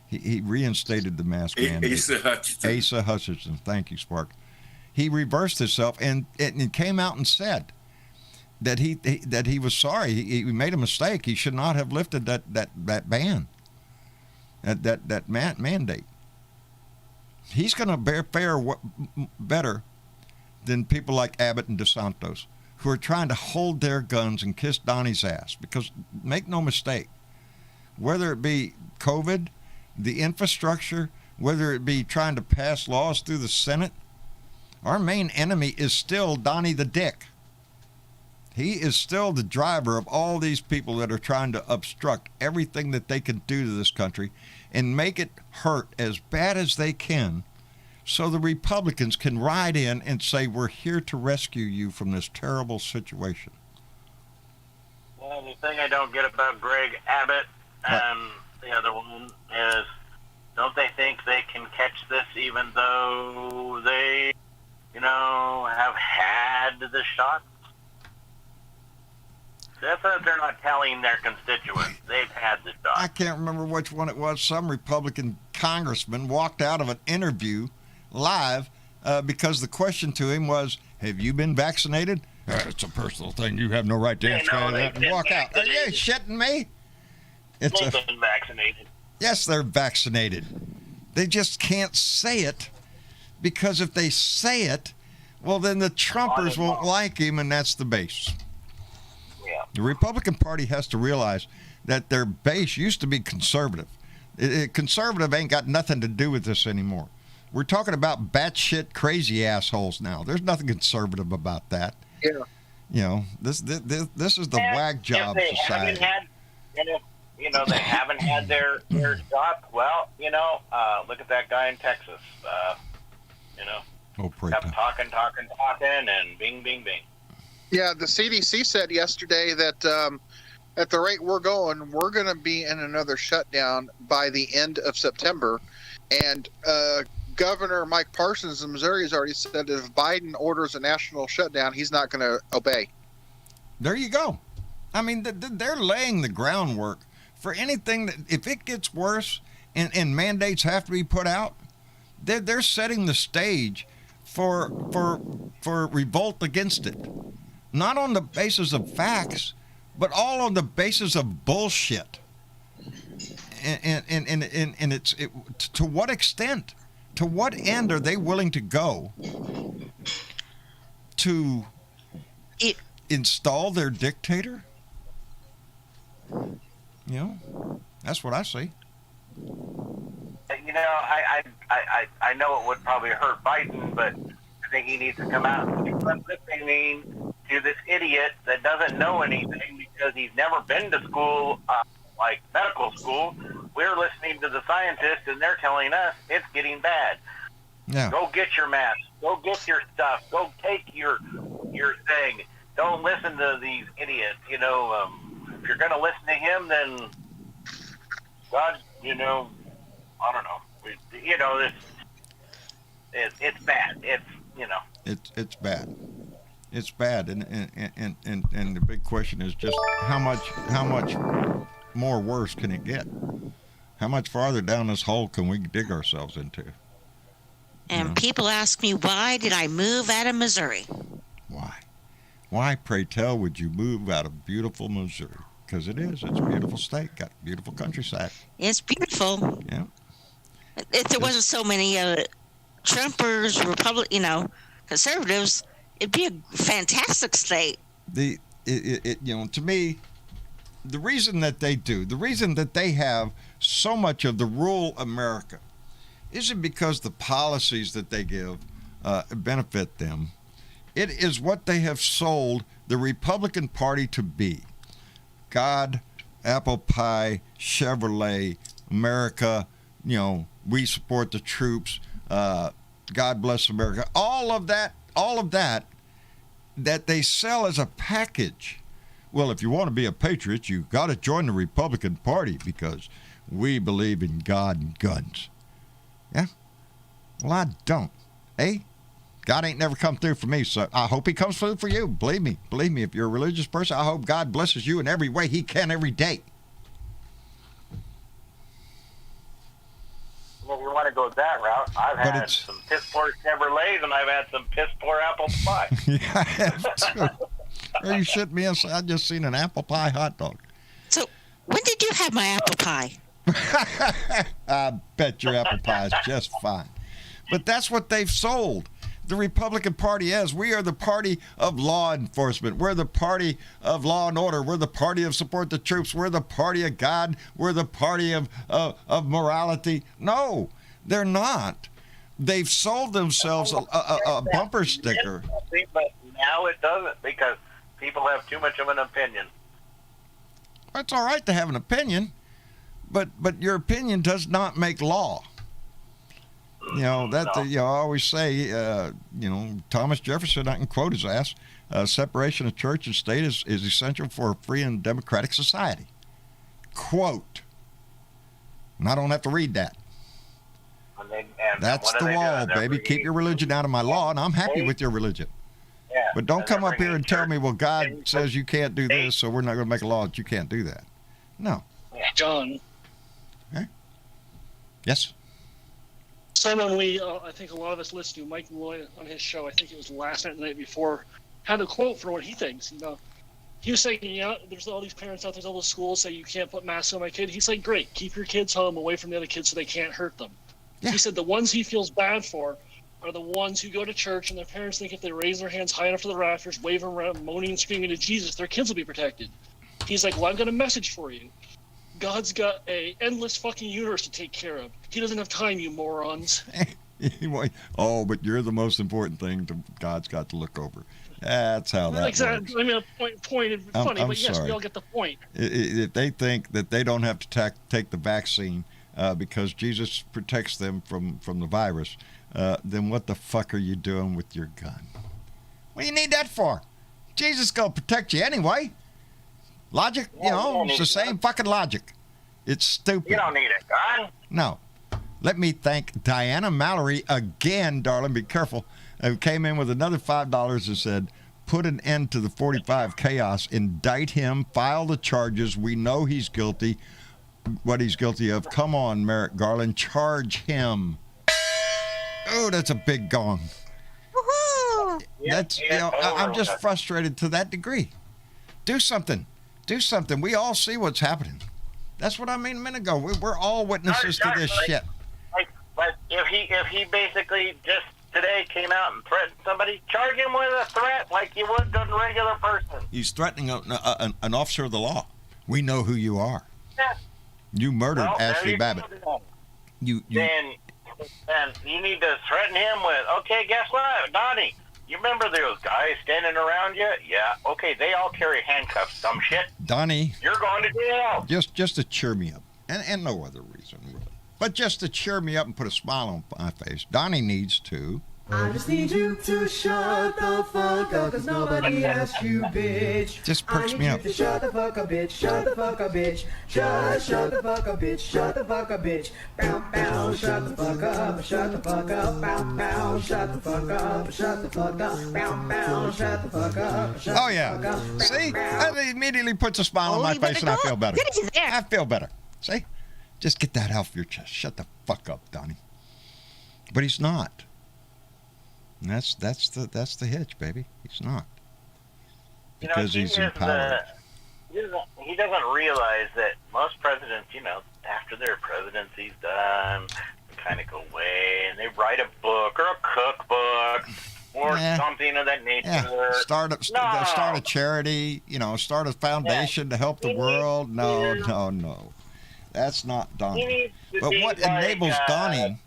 He reinstated the mask mandate. Asa Hutchinson. Thank you, Spark. He reversed himself and came out and said that he was sorry. He made a mistake. He should not have lifted that ban, that mandate. He's going to fare better than people like Abbott and DeSantis, who are trying to hold their guns and kiss Donnie's ass. Because make no mistake, whether it be COVID, the infrastructure, whether it be trying to pass laws through the Senate, our main enemy is still Donnie the Dick. He is still the driver of all these people that are trying to obstruct everything that they can do to this country and make it hurt as bad as they can so the Republicans can ride in and say, we're here to rescue you from this terrible situation. Well, the thing I don't get about Greg Abbott and the other one is, don't they think they can catch this even though they, have had the shot? That's what they're not telling their constituents. They've had the shot. I can't remember which one it was. Some Republican congressman walked out of an interview live because the question to him was, have you been vaccinated? It's a personal thing. You have no right to ask that and walk out. Are you shitting me? They've been vaccinated. Yes, they're vaccinated. They just can't say it, because if they say it, well, then the Trumpers won't like him, and that's the base. Yeah. The Republican Party has to realize that their base used to be conservative. Conservative ain't got nothing to do with this anymore. We're talking about batshit crazy assholes now. There's nothing conservative about that. Yeah. You know, this is the wag job society. They haven't had their shot. Well, look at that guy in Texas. Kept talking, and bing, bing, bing. Yeah, the CDC said yesterday that at the rate we're going to be in another shutdown by the end of September. And Governor Mike Parsons of Missouri has already said that if Biden orders a national shutdown, he's not going to obey. There you go. I mean, they're laying the groundwork for anything that, if it gets worse and mandates have to be put out, they're setting the stage for revolt against it. Not on the basis of facts, but all on the basis of bullshit. And it's to what extent, to what end are they willing to go to install their dictator? That's what I see. I know it would probably hurt Biden, but I think he needs to come out and say what's listening to this idiot that doesn't know anything because he's never been to school, like medical school. We're listening to the scientists, and they're telling us it's getting bad. Yeah. Go get your mask. Go get your stuff. Go take your thing. Don't listen to these idiots. If you're going to listen to him, then God, I don't know. It's bad. It's bad. It's bad, and the big question is just how much more worse can it get? How much farther down this hole can we dig ourselves into? And people ask me, why did I move out of Missouri? Why, pray tell, would you move out of beautiful Missouri? Because it's a beautiful state, got beautiful countryside. It's beautiful. Yeah. If there wasn't so many Trumpers, conservatives, it'd be a fantastic state. To me, the reason that they have so much of the rural America isn't because the policies that they give benefit them. It is what they have sold the Republican Party to be. God, apple pie, Chevrolet, America, we support the troops, God bless America. All of that they sell as a package. Well, if you want to be a patriot, you've got to join the Republican Party because we believe in God and guns. Yeah? Well, I don't. God ain't never come through for me, so I hope he comes through for you. Believe me, if you're a religious person, I hope God blesses you in every way he can every day. Well, if you want to go that route, I've had some piss poor Chevrolets and I've had some piss poor apple pie. Yeah, are you shitting me? I just seen an apple pie hot dog. So, when did you have my apple pie? I bet your apple pie is just fine. But that's what they've sold the Republican Party as. We are the party of law enforcement. We're the party of law and order. We're the party of support the troops. We're the party of God. We're the party of morality. No, they're not. They've sold themselves a bumper sticker. But now it doesn't because people have too much of an opinion. It's all right to have an opinion, but your opinion does not make law. I always say, Thomas Jefferson, I can quote his ass, separation of church and state is essential for a free and democratic society. Quote. And I don't have to read that. That's the wall, baby. Keep your religion out of my law, and I'm happy with your religion. Yeah, but don't come up here and tell me, well, God says you can't do this, so we're not going to make a law that you can't do that. No. John. Okay. Yes? Someone I think a lot of us listened to, Mike Malloy on his show, I think it was last night, the night before, had a quote for what he thinks. He was saying, there's all these parents out there, all those schools say you can't put masks on my kid. He's like, great, keep your kids home away from the other kids so they can't hurt them. Yeah. He said the ones he feels bad for are the ones who go to church and their parents think if they raise their hands high enough to the rafters, wave them around, moaning and screaming to Jesus, their kids will be protected. He's like, well, I've got a message for you. God's got a endless fucking universe to take care of. He doesn't have time, you morons. Oh, but you're the most important thing God's got to look over. That's how that exactly. works. I mean, point is funny, but yes, sorry. we all get the point. If they think that they don't have to take the vaccine because Jesus protects them from the virus, then what the fuck are you doing with your gun? What do you need that for? Jesus is going to protect you anyway. Logic, it's the same fucking logic. It's stupid. You don't need a gun. No. Let me thank Diana Mallory again, darling. Be careful. Who came in with another $5 and said, put an end to the 45 chaos. Indict him. File the charges. We know he's guilty. What he's guilty of. Come on, Merrick Garland. Charge him. Oh, that's a big gong. Woohoo! That's, I'm just frustrated to that degree. Do something. Do something. We all see what's happening. That's what I mean a minute ago. We're all witnesses to this shit. But if he basically just today came out and threatened somebody, charge him with a threat like you would a regular person. He's threatening an officer of the law. We know who you are. Yeah. You murdered Ashley Babbitt. Then you need to threaten him with, okay, guess what, Donnie? You remember those guys standing around you? Yeah, okay, they all carry handcuffs, some shit. Donnie. You're going to jail. Just to cheer me up. And no other reason, really. But just to cheer me up and put a smile on my face. Donnie needs to. I just need you to shut the fuck up, cause nobody asked you, bitch. Just perks me up. I need you to shut the fuck up, bitch. Shut the fuck up, bitch. Shut the fuck up, bitch. Shut the fuck up, bitch. Bow, bow, shut the fuck up. Shut the fuck up. Bow, bow, shut the fuck up. Shut the fuck up. Bow, bow, shut the fuck up. Oh, yeah. See? That immediately puts a smile on my face and I feel better. I feel better. See? Just get that off your chest. Shut the fuck up, Donnie. But he's not. And that's the hitch, baby. He's not. Because he's empowered. He doesn't realize that most presidents, after their presidency's done, they kind of go away and they write a book or a cookbook or something of that nature. Yeah. Start a charity, start a foundation to help the world. No. That's not Donnie. But what enables Donnie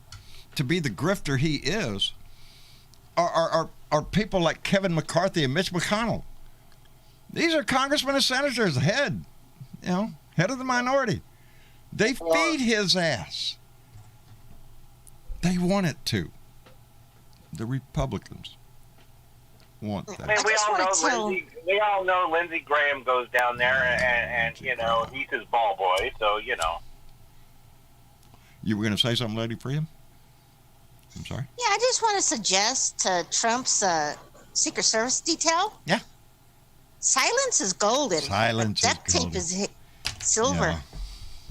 to be the grifter he is are people like Kevin McCarthy and Mitch McConnell. These are congressmen and senators, head of the minority. They feed his ass. They want it to. The Republicans want that. We all know Lindsey Graham goes down there and he's his ball boy, so You were going to say something, Lady Freedom? I'm sorry? Yeah, I just want to suggest to Trump's Secret Service detail. Yeah. Silence is golden. Silence is duct golden. tape is silver. Yeah.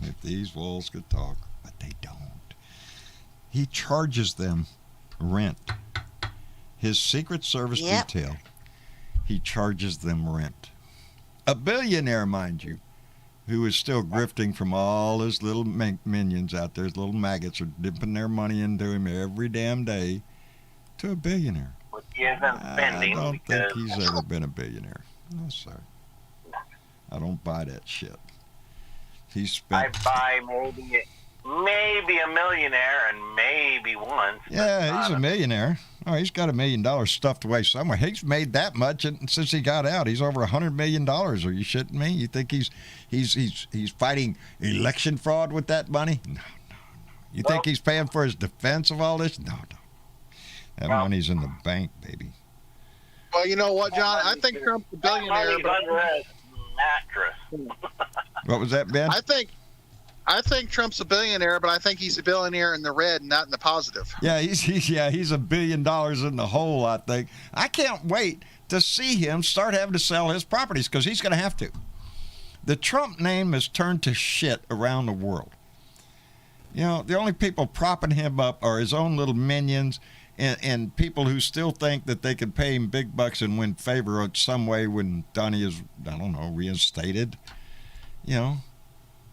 If these wolves could talk, but they don't. He charges them rent. His Secret Service detail, he charges them rent. A billionaire, mind you, who is still grifting from all his little minions out there. His little maggots are dipping their money into him every damn day, to a billionaire. But he isn't spending. I don't think he's ever been a billionaire. No, sir. I don't buy that shit. He spent. I buy maybe a millionaire and maybe once. Yeah, he's a millionaire. Oh, he's got $1 million stuffed away somewhere. He's made that much since he got out. He's over $100 million. Are you shitting me? You think he's fighting election fraud with that money? No. You think he's paying for his defense of all this? No. That money's in the bank, baby. Well, you know what, John? I think Trump's a billionaire. But under his mattress. What was that, Ben? I think Trump's a billionaire, but I think he's a billionaire in the red, not in the positive. Yeah, he's $1 billion in the hole, I think. I can't wait to see him start having to sell his properties because he's going to have to. The Trump name has turned to shit around the world. The only people propping him up are his own little minions and people who still think that they could pay him big bucks and win favor in some way when Donnie is, I don't know, reinstated. You know,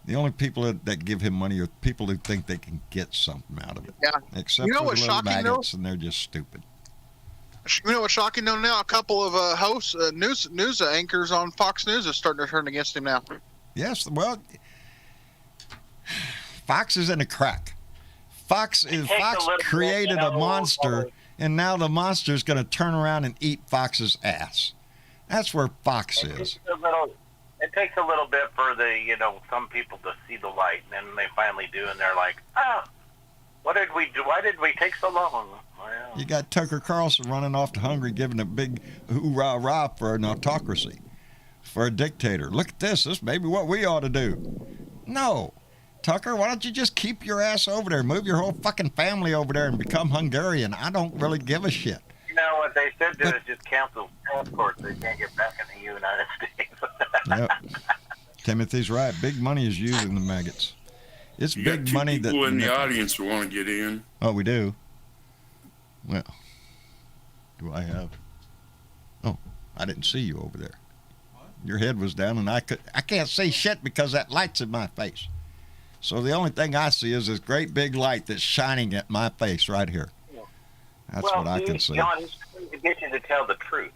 the only people that give him money are people who think they can get something out of it. Yeah. Except You know for what's the little shocking, though? maggots, and they're just stupid. You know what's shocking though? Now a couple of hosts, news anchors on Fox News are starting to turn against him now. Yes, well, Fox is in a crack. Fox created a monster, and now the monster is going to turn around and eat Fox's ass. That's where Fox is. It takes a little bit for some people to see the light, and then they finally do, and they're like, "Oh, what did we do? Why did we take so long?" Well, You got Tucker Carlson running off to Hungary, giving a big hoorah for an autocracy, for a dictator. Look at this. This may be what we ought to do. No. Tucker, why don't you just keep your ass over there? Move your whole fucking family over there and become Hungarian. I don't really give a shit. You know what they should do is just cancel passports. They can't get back in the United States. Yep. Timothy's right. Big money is using the maggots. It's You big got two money people that. in the audience who want to get in. Oh, we do. Well, do I have? Oh, I didn't see you over there. Your head was down, and I can't see shit because that light's in my face. So the only thing I see is this great big light that's shining at my face right here. That's what I can see. John, he's trying to get you to tell the truth.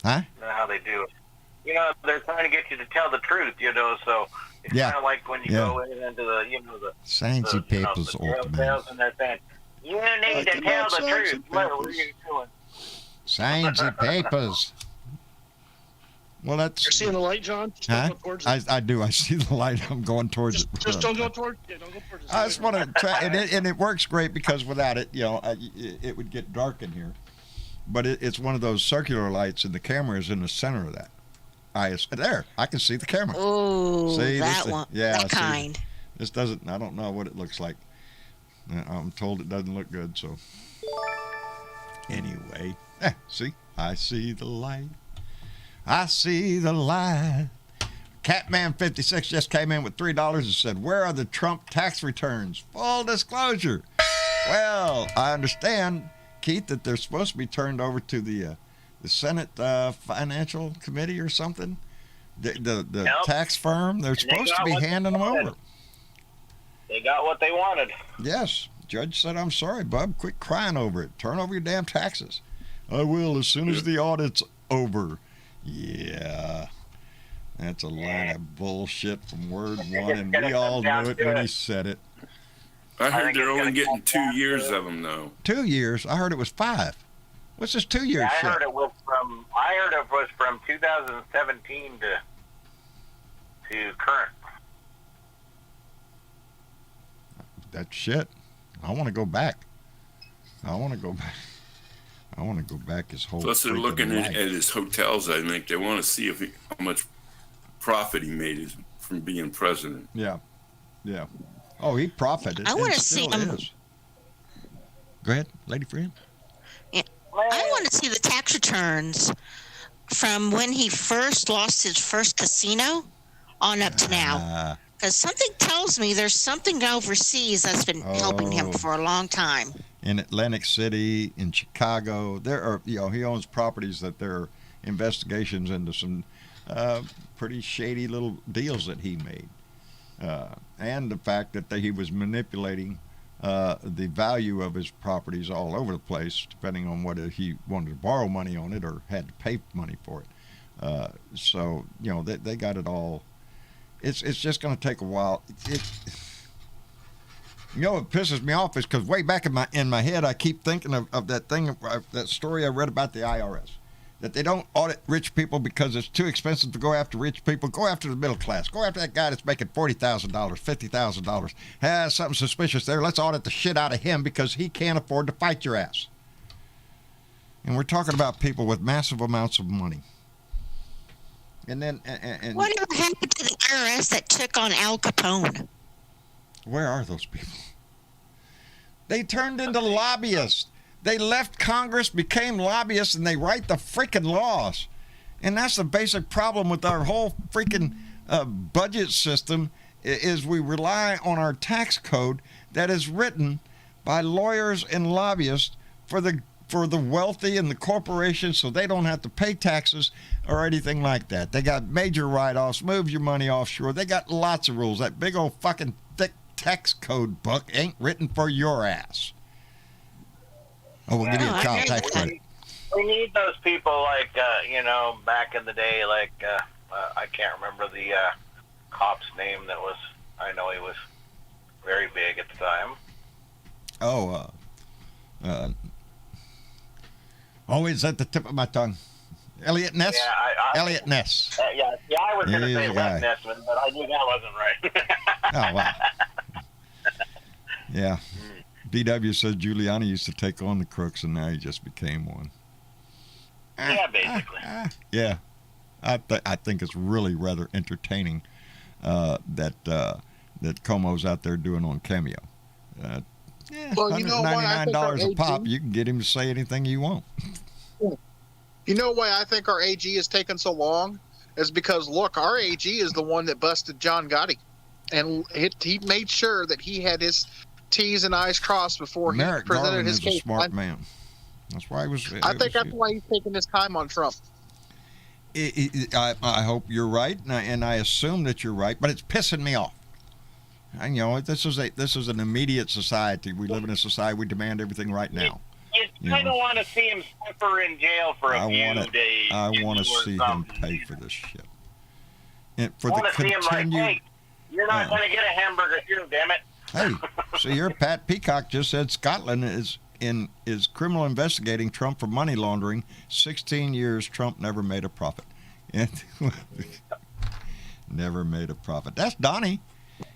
Huh? You know how they do it. They're trying to get you to tell the truth, so it's Yeah. kind of like when you go into the Sandy Papers the jail ultimate. cells, and they're saying, you need to tell the truth. What are you doing? Sandy Papers. Well, that's. You're seeing the light, John? Just Huh? don't go towards it. I do. I see the light. I'm going towards it. Just don't go towards it. Don't go towards it. I just want to try, and it works great because without it, it would get dark in here. But it's one of those circular lights, and the camera is in the center of that. There, I can see the camera. Oh, See, that one. Yeah, that see, kind. This doesn't. I don't know what it looks like. I'm told it doesn't look good. So anyway, see, I see the light. I see the light. Catman56 just came in with $3 and said, "Where are the Trump tax returns? Full disclosure." Well, I understand, Keith, that they're supposed to be turned over to the Senate Financial Committee or something. The Yep. tax firm. They're supposed to be what they handing them wanted. over. They got what they wanted. Yes. Judge said, "I'm sorry, bub. Quit crying over it. Turn over your damn taxes." "I will as soon as the audit's over." Yeah. That's a line of bullshit from word one, and we all knew it when he said it. I I heard think they're it's only gonna getting come 2 down years to- of them, though. 2 years? I heard it was 5. What's this 2 years I shit? heard it was from 2017 to current. That shit. I want to go back. I want to go back his whole. Plus, they're freaking looking at life. his hotels. I think they want to see how much profit he made from being president. Yeah. Oh, he profited. I wanna and see still him- is. Go ahead, lady friend. I want to see the tax returns from when he first lost his first casino on up to now. Because something tells me there's something overseas that's been helping him Oh. for a long time. In Atlantic City, in Chicago, there are, he owns properties that there are investigations into some pretty shady little deals that he made. And the fact that he was manipulating the value of his properties all over the place, depending on whether he wanted to borrow money on it or had to pay money for it. So, they got it all. It's just going to take a while. What pisses me off is because way back in my head, I keep thinking of that thing, that story I read about the IRS, that they don't audit rich people because it's too expensive to go after rich people. Go after the middle class. Go after that guy that's making $40,000, $50,000. Has something suspicious there. Let's audit the shit out of him because he can't afford to fight your ass. And we're talking about people with massive amounts of money. And then, and Whatever happened to the IRS that took on Al Capone? where are those people? They turned into lobbyists. They left Congress, became lobbyists, and they write the freaking laws. And that's the basic problem with our whole freaking budget system, is we rely on our tax code that is written by lawyers and lobbyists for the wealthy and the corporations, so they don't have to pay taxes or anything like that. They got major write-offs, move your money offshore. They got lots of rules. That big old fucking thick tax code book ain't written for your ass. Oh, we'll give you a child tax credit. We need those people like, back in the day, like, I can't remember the cop's name that was, I know he was very big at the time. Always at the tip of my tongue. Elliot Ness? Yeah, Elliot Ness. I was going to say He's a Wes guy. Nessman, but I knew that wasn't right. Oh, wow. Yeah. DW said Giuliani used to take on the crooks, and now he just became one. Yeah, basically. Yeah. I think it's really rather entertaining that Como's out there doing on Cameo. Well, you know why I think our $199 a AG, pop, you can get him to say anything you want. You know why I think our AG is taking so long? Is because, look, our AG is the one that busted John Gotti. And he made sure that he had his T's and I's crossed before Merrick he presented Garland his is case. a smart man. That's why he was. I think that's why he's taking his time on Trump. I hope you're right, and I assume that you're right, but it's pissing me off. And, this is an immediate society. We live in a society. We demand everything right now. You kind of want to see him suffer in jail for a few days. I want to see him pay for this shit. And for the continued. See him like, hey, you're not going to get a hamburger here, damn it. Hey, so your Pat Peacock just said Scotland is criminal investigating Trump for money laundering. 16 years, Trump never made a profit. Never made a profit. That's Donnie.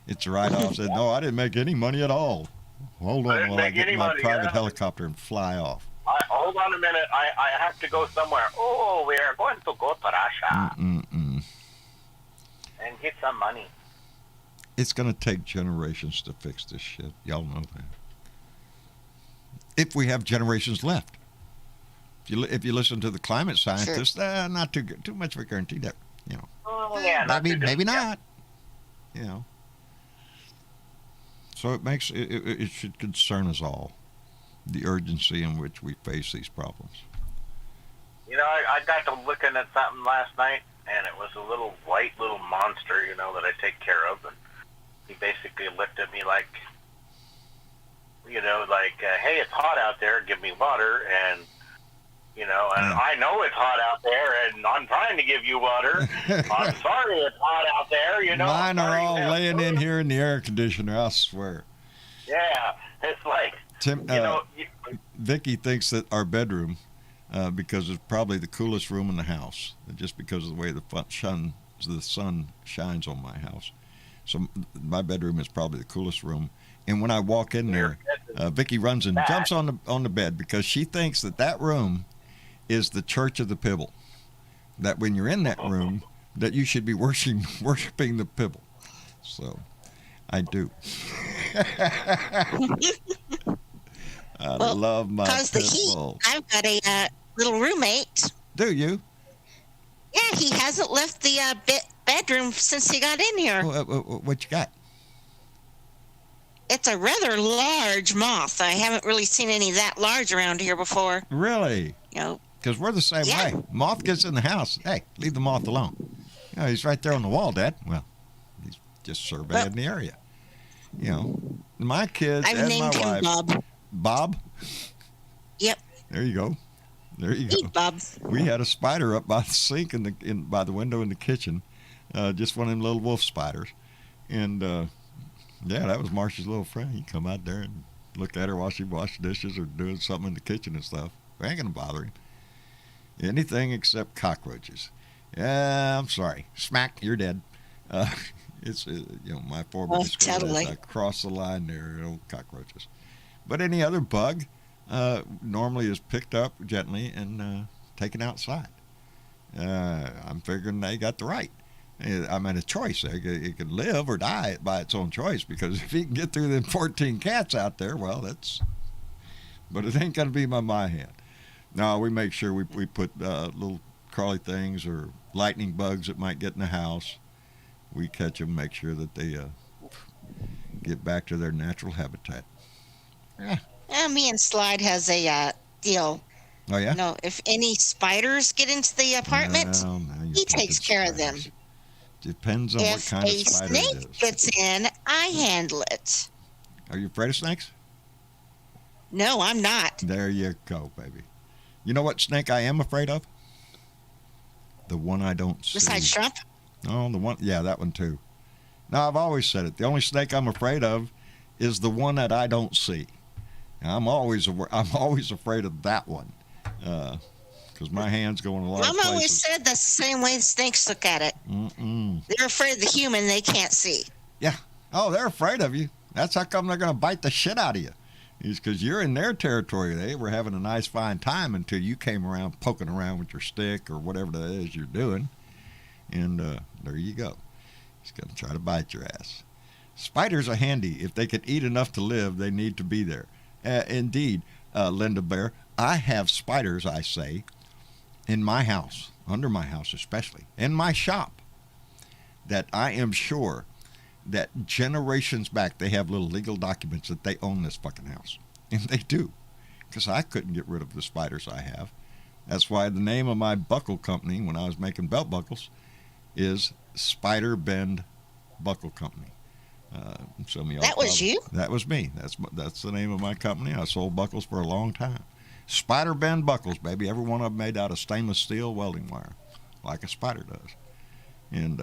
It's a write-off. Said, no, I didn't make any money at all. Hold on while I get my private helicopter and fly off. Hold on a minute. I have to go somewhere. Oh, we are going to go to Russia. And get some money. It's going to take generations to fix this shit. Y'all know that. If we have generations left. If you listen to the climate scientists, not too much of a guarantee that, maybe not. So it should concern us all, the urgency in which we face these problems. I got to looking at something last night, and it was a little white little monster, that I take care of, and he basically looked at me like, hey, it's hot out there, give me water, and I know it's hot out there, and I'm trying to give you water. I'm sorry it's hot out there, Mine are all laying in here in the air conditioner, I swear. Yeah, it's like, Vicky thinks that our bedroom, because it's probably the coolest room in the house, just because of the way the sun shines on my house. So my bedroom is probably the coolest room. And when I walk in there, Vicky runs and jumps on the bed because she thinks that room is the church of the Pibble. That when you're in that room, that you should be worshiping the Pibble. So I do. I love my Pibble. I've got a little roommate. Do you? Yeah, he hasn't left the bedroom since he got in here. What you got? It's a rather large moth. I haven't really seen any that large around here before. Really? Because we're the same way. Moth gets in the house. Hey, leave the moth alone. He's right there on the wall, Dad. Well, he's just surveying the area. My kids I've and named my him wife. Bob. Bob? Yep. There you go. Hey, Bob. We had a spider up by the sink by the window in the kitchen. Just one of them little wolf spiders. And that was Marcia's little friend. He'd come out there and look at her while she washed dishes or doing something in the kitchen and stuff. We ain't gonna bother him. Anything except cockroaches. Yeah, I'm sorry. Smack, you're dead. It's my former disclosure. I crossed the line there, old cockroaches. But any other bug normally is picked up gently and taken outside. I'm figuring they got the right. I mean, a choice. It can live or die by its own choice, because if he can get through them 14 cats out there, well, but it ain't going to be by my hand. No, we make sure we put little crawly things or lightning bugs that might get in the house. We catch them, make sure that they get back to their natural habitat. Yeah, me and Slide has a deal. Oh, yeah? You know, if any spiders get into the apartment, Well, now you're he talking takes care of them. spiders. Depends on what If kind of a spider it snake is. gets in, I handle it. Are you afraid of snakes? No, I'm not. There you go, baby. You know what snake I am afraid of? The one I don't see. Besides Trump? Oh, the one, yeah, that one too. No, I've always said it. The only snake I'm afraid of is the one that I don't see. Now, I'm always afraid of that one, because my hands go in a lot of Mom places. always said that's the same way the snakes look at it. They're afraid of the human they can't see. Yeah. Oh, they're afraid of you. That's how come they're going to bite the shit out of you. It's because you're in their territory. They were having a nice, fine time until you came around poking around with your stick or whatever that is you're doing. And there you go. He's going to try to bite your ass. Spiders are handy. If they can eat enough to live, they need to be there. Indeed, Linda Bear, I have spiders, I say, in my house, under my house especially, in my shop, that I am sure that generations back they have little legal documents that they own this fucking house. And they do, because I couldn't get rid of the spiders I have. That's why the name of my buckle company, when I was making belt buckles, is Spider Bend Buckle Company. Some of y'all That was you? That was me. That's the name of my company. I sold buckles for a long time. Spider Bend buckles, baby. Every one of them made out of stainless steel welding wire, like a spider does. And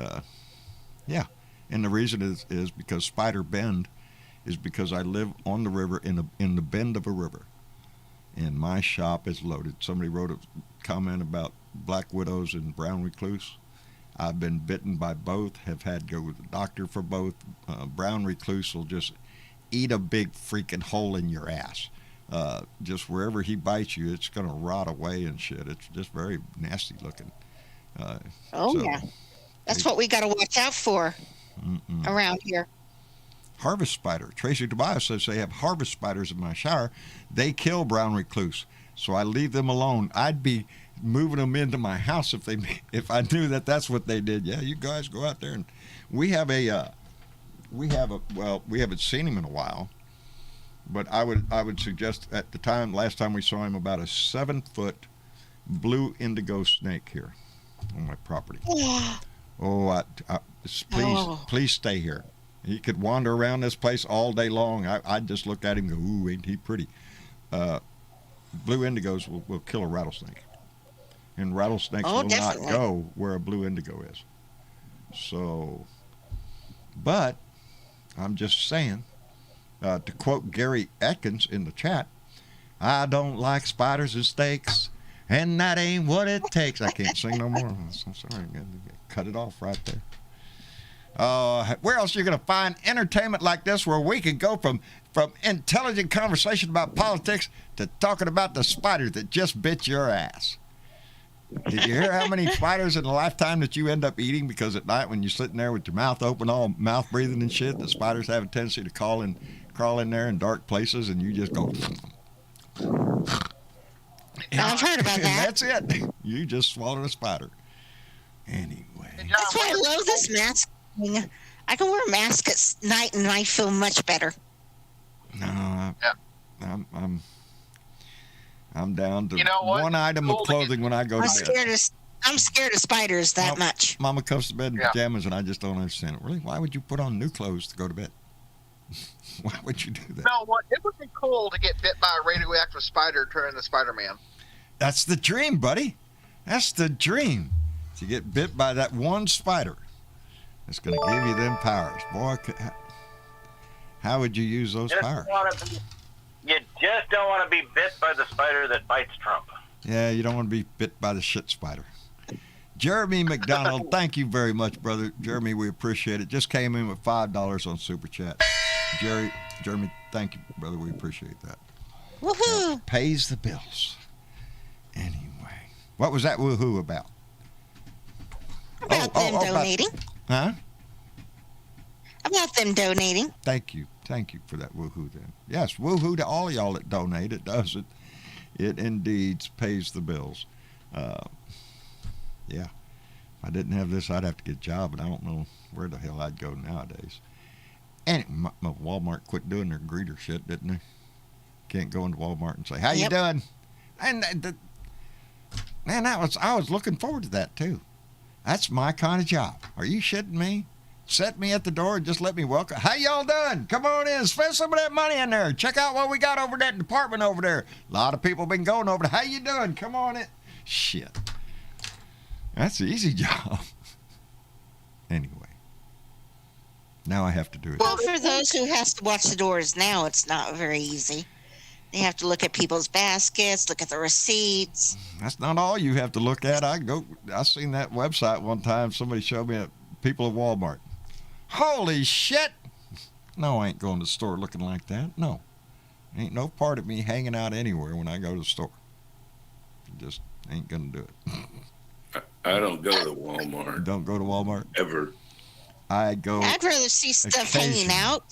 yeah, and the reason is because Spider Bend is because I live on the river in the bend of a river, and my shop is loaded. Somebody wrote a comment about black widows and brown recluse. I've been bitten by both, have had to go to the doctor for both. Brown recluse will just eat a big freaking hole in your ass. Just wherever he bites you, it's going to rot away and shit. It's just very nasty looking. Yeah. That's what we got to watch out for around here. Harvest spider. Tracy Tobias says they have harvest spiders in my shower. They kill brown recluse, so I leave them alone. I'd be moving them into my house if I knew that that's what they did. Yeah, you guys go out there, and we haven't seen him in a while, but I would suggest at the last time we saw him, about a 7-foot blue indigo snake here on my property. Please stay here. He could wander around this place all day long. I'd just look at him and go, ooh, ain't he pretty. Blue indigos will kill a rattlesnake. And rattlesnakes will definitely not go where a blue indigo is. So, but I'm just saying, to quote Gary Atkins in the chat, I don't like spiders and snakes, and that ain't what it takes. I can't sing no more. I'm so sorry. Cut it off right there. Where else are you going to find entertainment like this where we can go from intelligent conversation about politics to talking about the spider that just bit your ass? Did you hear how many spiders in a lifetime that you end up eating because at night when you're sitting there with your mouth open, all mouth breathing and shit, the spiders have a tendency to crawl in there in dark places and you just go... I've heard about that. That's it. You just swallowed a spider. Anyway. That's why I love this mask thing. I can wear a mask at night and I feel much better. No, I'm down to one item of clothing when I go to bed. I'm scared of spiders that much. Mama comes to bed in pajamas, and I just don't understand it. Really? Why would you put on new clothes to go to bed? Why would you do that? You know what? It would be cool to get bit by a radioactive spider and turn into Spider-Man. That's the dream, buddy. That's the dream. To get bit by that one spider. It's going to give you them powers. Boy, how would you use those powers? You just don't want to be bit by the spider that bites Trump. Yeah, you don't want to be bit by the shit spider. Jeremy McDonald, thank you very much, brother. Jeremy, we appreciate it. Just came in with $5 on Super Chat. Jeremy, thank you, brother. We appreciate that. Woohoo! Pays the bills. Anyway, what was that woohoo about? About them donating. Huh? About them donating. Thank you for that woohoo then. Yes, woohoo to all y'all that donate. It does it. It indeed pays the bills. Yeah. If I didn't have this, I'd have to get a job, and I don't know where the hell I'd go nowadays. And my Walmart quit doing their greeter shit, didn't they? Can't go into Walmart and say, "How you Yep. doing?" And man, I was looking forward to that too. That's my kind of job. Are you shitting me? Set me at the door and just let me welcome. How y'all doing? Come on in. Spend some of that money in there. Check out what we got over that department over there. A lot of people been going over there. How you doing? Come on in. Shit. That's an easy job. Anyway. Now I have to do it. Well, for those who has to watch the doors now, it's not very easy. They have to look at people's baskets, look at the receipts. That's not all you have to look at. I seen that website one time. Somebody showed me people at Walmart. Holy shit! No, I ain't going to the store looking like that. No. Ain't no part of me hanging out anywhere when I go to the store. Just ain't gonna do it. I don't go to Walmart. Don't go to Walmart? Ever. I'd rather see stuff hanging out.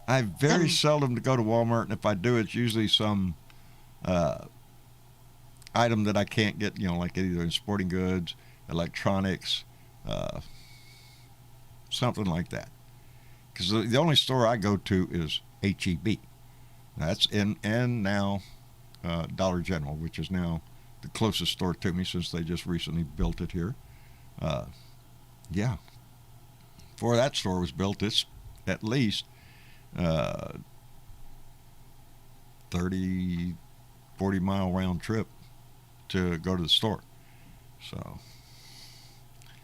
I very seldom go to Walmart, and if I do, it's usually some item that I can't get, like either in sporting goods, electronics, something like that. Because the only store I go to is H-E-B. That's and now Dollar General, which is now the closest store to me since they just recently built it here. Yeah. Before that store was built, it's at least 30, 40-mile round trip to go to the store. So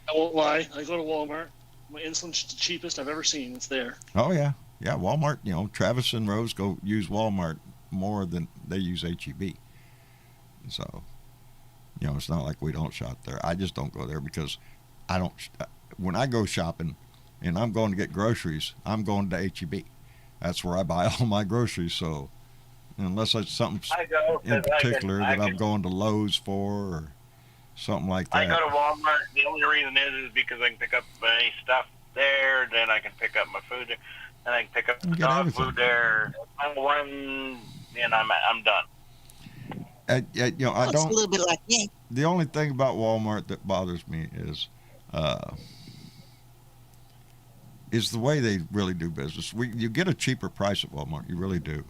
I won't lie. I go to Walmart. My insulin's the cheapest I've ever seen. It's there. Oh, yeah. Yeah, Walmart, Travis and Rose go use Walmart more than they use H-E-B. So, it's not like we don't shop there. I just don't go there because when I go shopping and I'm going to get groceries, I'm going to H-E-B. That's where I buy all my groceries. So, unless it's something in particular that I'm going to Lowe's for or something like that. I go to Walmart. The only reason is because I can pick up my stuff there, then I can pick up my food there, and I can pick up the dog food there. I'm one, and I'm done. I It's a little bit like me. The only thing about Walmart that bothers me is the way they really do business. You get a cheaper price at Walmart, you really do,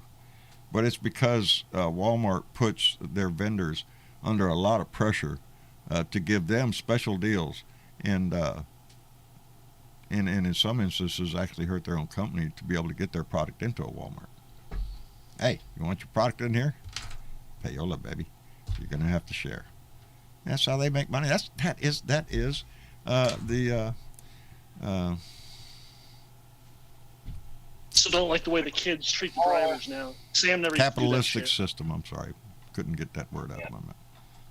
but it's because Walmart puts their vendors under a lot of pressure to give them special deals, and in some instances actually hurt their own company to be able to get their product into a Walmart. Hey, you want your product in here? Payola, baby. You're gonna have to share. That's how they make money. That is the So don't like the way the kids treat the drivers now. Sam never capitalistic used to do that shit. system. I'm sorry, couldn't get that word out of my mouth.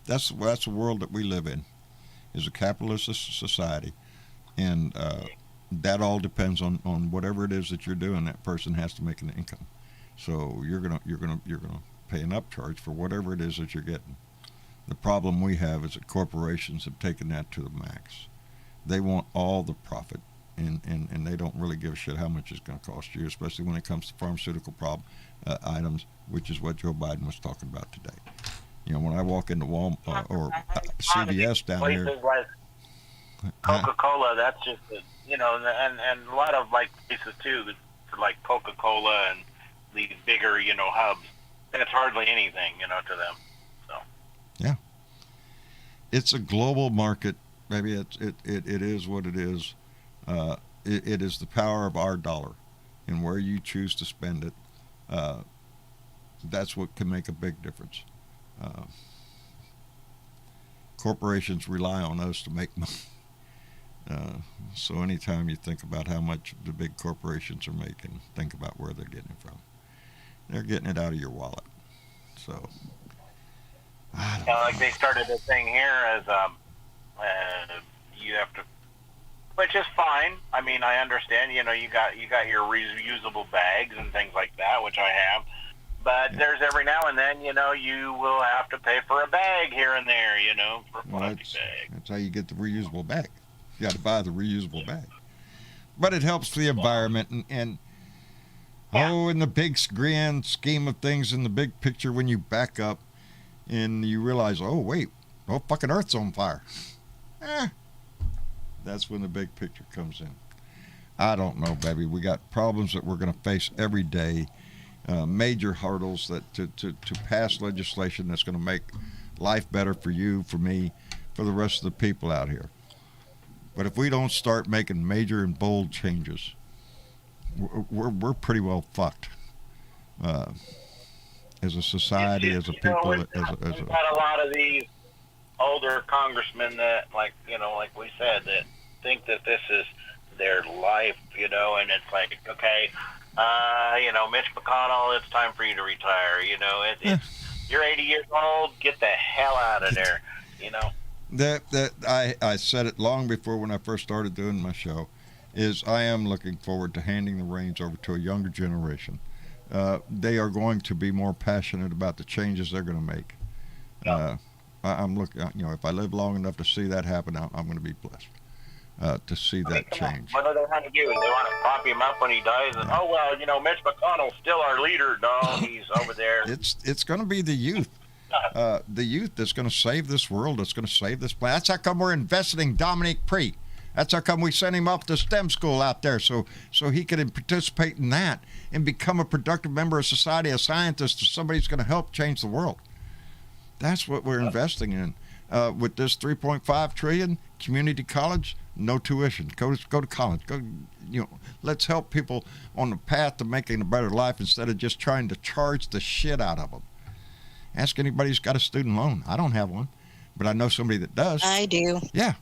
That's the world that we live in, is a capitalist society, and that all depends on whatever it is that you're doing. That person has to make an income, so you're gonna pay an upcharge for whatever it is that you're getting. The problem we have is that corporations have taken that to the max. They want all the profit, and they don't really give a shit how much it's going to cost you, especially when it comes to pharmaceutical items, which is what Joe Biden was talking about today. When I walk into Walmart or CVS down here, places like Coca-Cola, that's just and a lot of places too, like Coca-Cola and these bigger hubs. That's hardly anything to them. So yeah, it's a global market. Maybe it is what it is. It is the power of our dollar, and where you choose to spend it. That's what can make a big difference. Corporations rely on us to make money. So anytime you think about how much the big corporations are making, think about where they're getting it from. They're getting it out of your wallet. So, they started a thing here as you have to, which is fine. I mean, I understand. You got your reusable bags and things like that, which I have. But there's every now and then, you will have to pay for a bag here and there, for a plastic bag. That's how you get the reusable bag. You got to buy the reusable bag. But it helps the environment, and in the big grand scheme of things, in the big picture, when you back up and you realize, oh, wait, fucking Earth's on fire. That's when the big picture comes in. I don't know, baby. We got problems that we're going to face every day. major hurdles that to pass legislation that's going to make life better for you, for me, for the rest of the people out here. But if we don't start making major and bold changes, we're pretty well fucked as a society, as a people. We've got a lot of these older congressmen that, like we said, that think that this is their life, and it's like, okay, Mitch McConnell, it's time for you to retire. You're 80 years old, get the hell out of there. That I said it long before when I first started doing my show, is I am looking forward to handing the reins over to a younger generation. They are going to be more passionate about the changes they're going to make. I'm looking, if I live long enough to see that happen, I'm going to be blessed to see that change. What do they want to do? They want to prop him up when he dies, and Mitch McConnell's still our leader. No, he's over there. It's going to be the youth. The youth that's going to save this world, that's going to save this planet. That's how come we're investing Dominic Pre. That's how come we sent him off to STEM school out there, so he could participate in that and become a productive member of society, a scientist, or somebody who's going to help change the world. That's what we're investing in. With this $3.5 trillion, community college, no tuition. Go to college. Let's help people on the path to making a better life instead of just trying to charge the shit out of them. Ask anybody who's got a student loan. I don't have one, but I know somebody that does. I do. Yeah.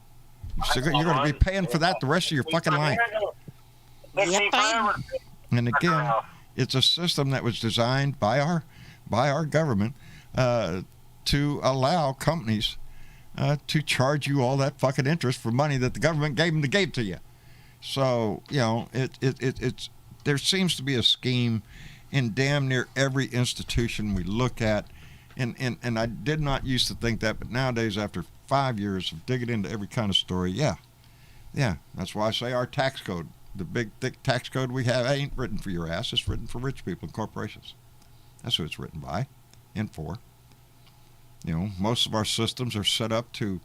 So you're going to be paying for that the rest of your fucking life. Yep, And again, it's a system that was designed by our government to allow companies to charge you all that fucking interest for money that the government gave to you. So it's there seems to be a scheme in damn near every institution we look at. And I did not used to think that, but nowadays, after 5 years of digging into every kind of story, yeah, that's why I say our tax code, the big, thick tax code we have, ain't written for your ass. It's written for rich people and corporations. That's who it's written by and for. Most of our systems are set up to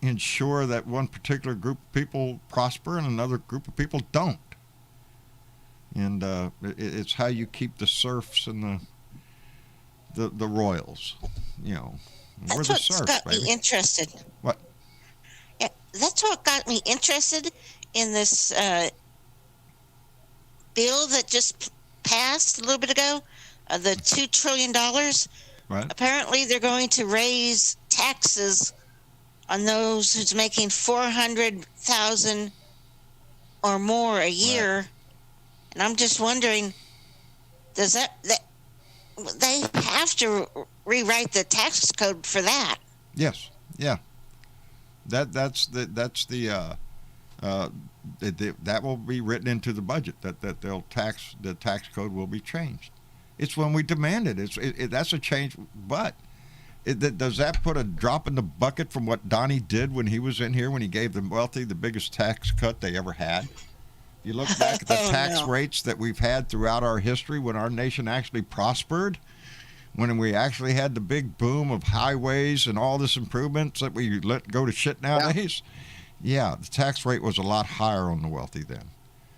ensure that one particular group of people prosper and another group of people don't. And it's how you keep the serfs and the royals, That's we're the what's serfs, got baby. me interested. What? Yeah, that's what got me interested in this bill that just passed a little bit ago, the $2 trillion. Right. Apparently, they're going to raise taxes on those who's making $400,000 or more a year. Right. And I'm just wondering, does that they have to rewrite the tax code for that? Yes. Yeah. That's the that will be written into the budget that the tax code will be changed. It's when we demand it. That's a change, but does that put a drop in the bucket from what Donnie did when he was in here, when he gave the wealthy the biggest tax cut they ever had? You look back at the tax rates that we've had throughout our history when our nation actually prospered, when we actually had the big boom of highways and all this improvements that we let go to shit nowadays. Yeah, the tax rate was a lot higher on the wealthy then.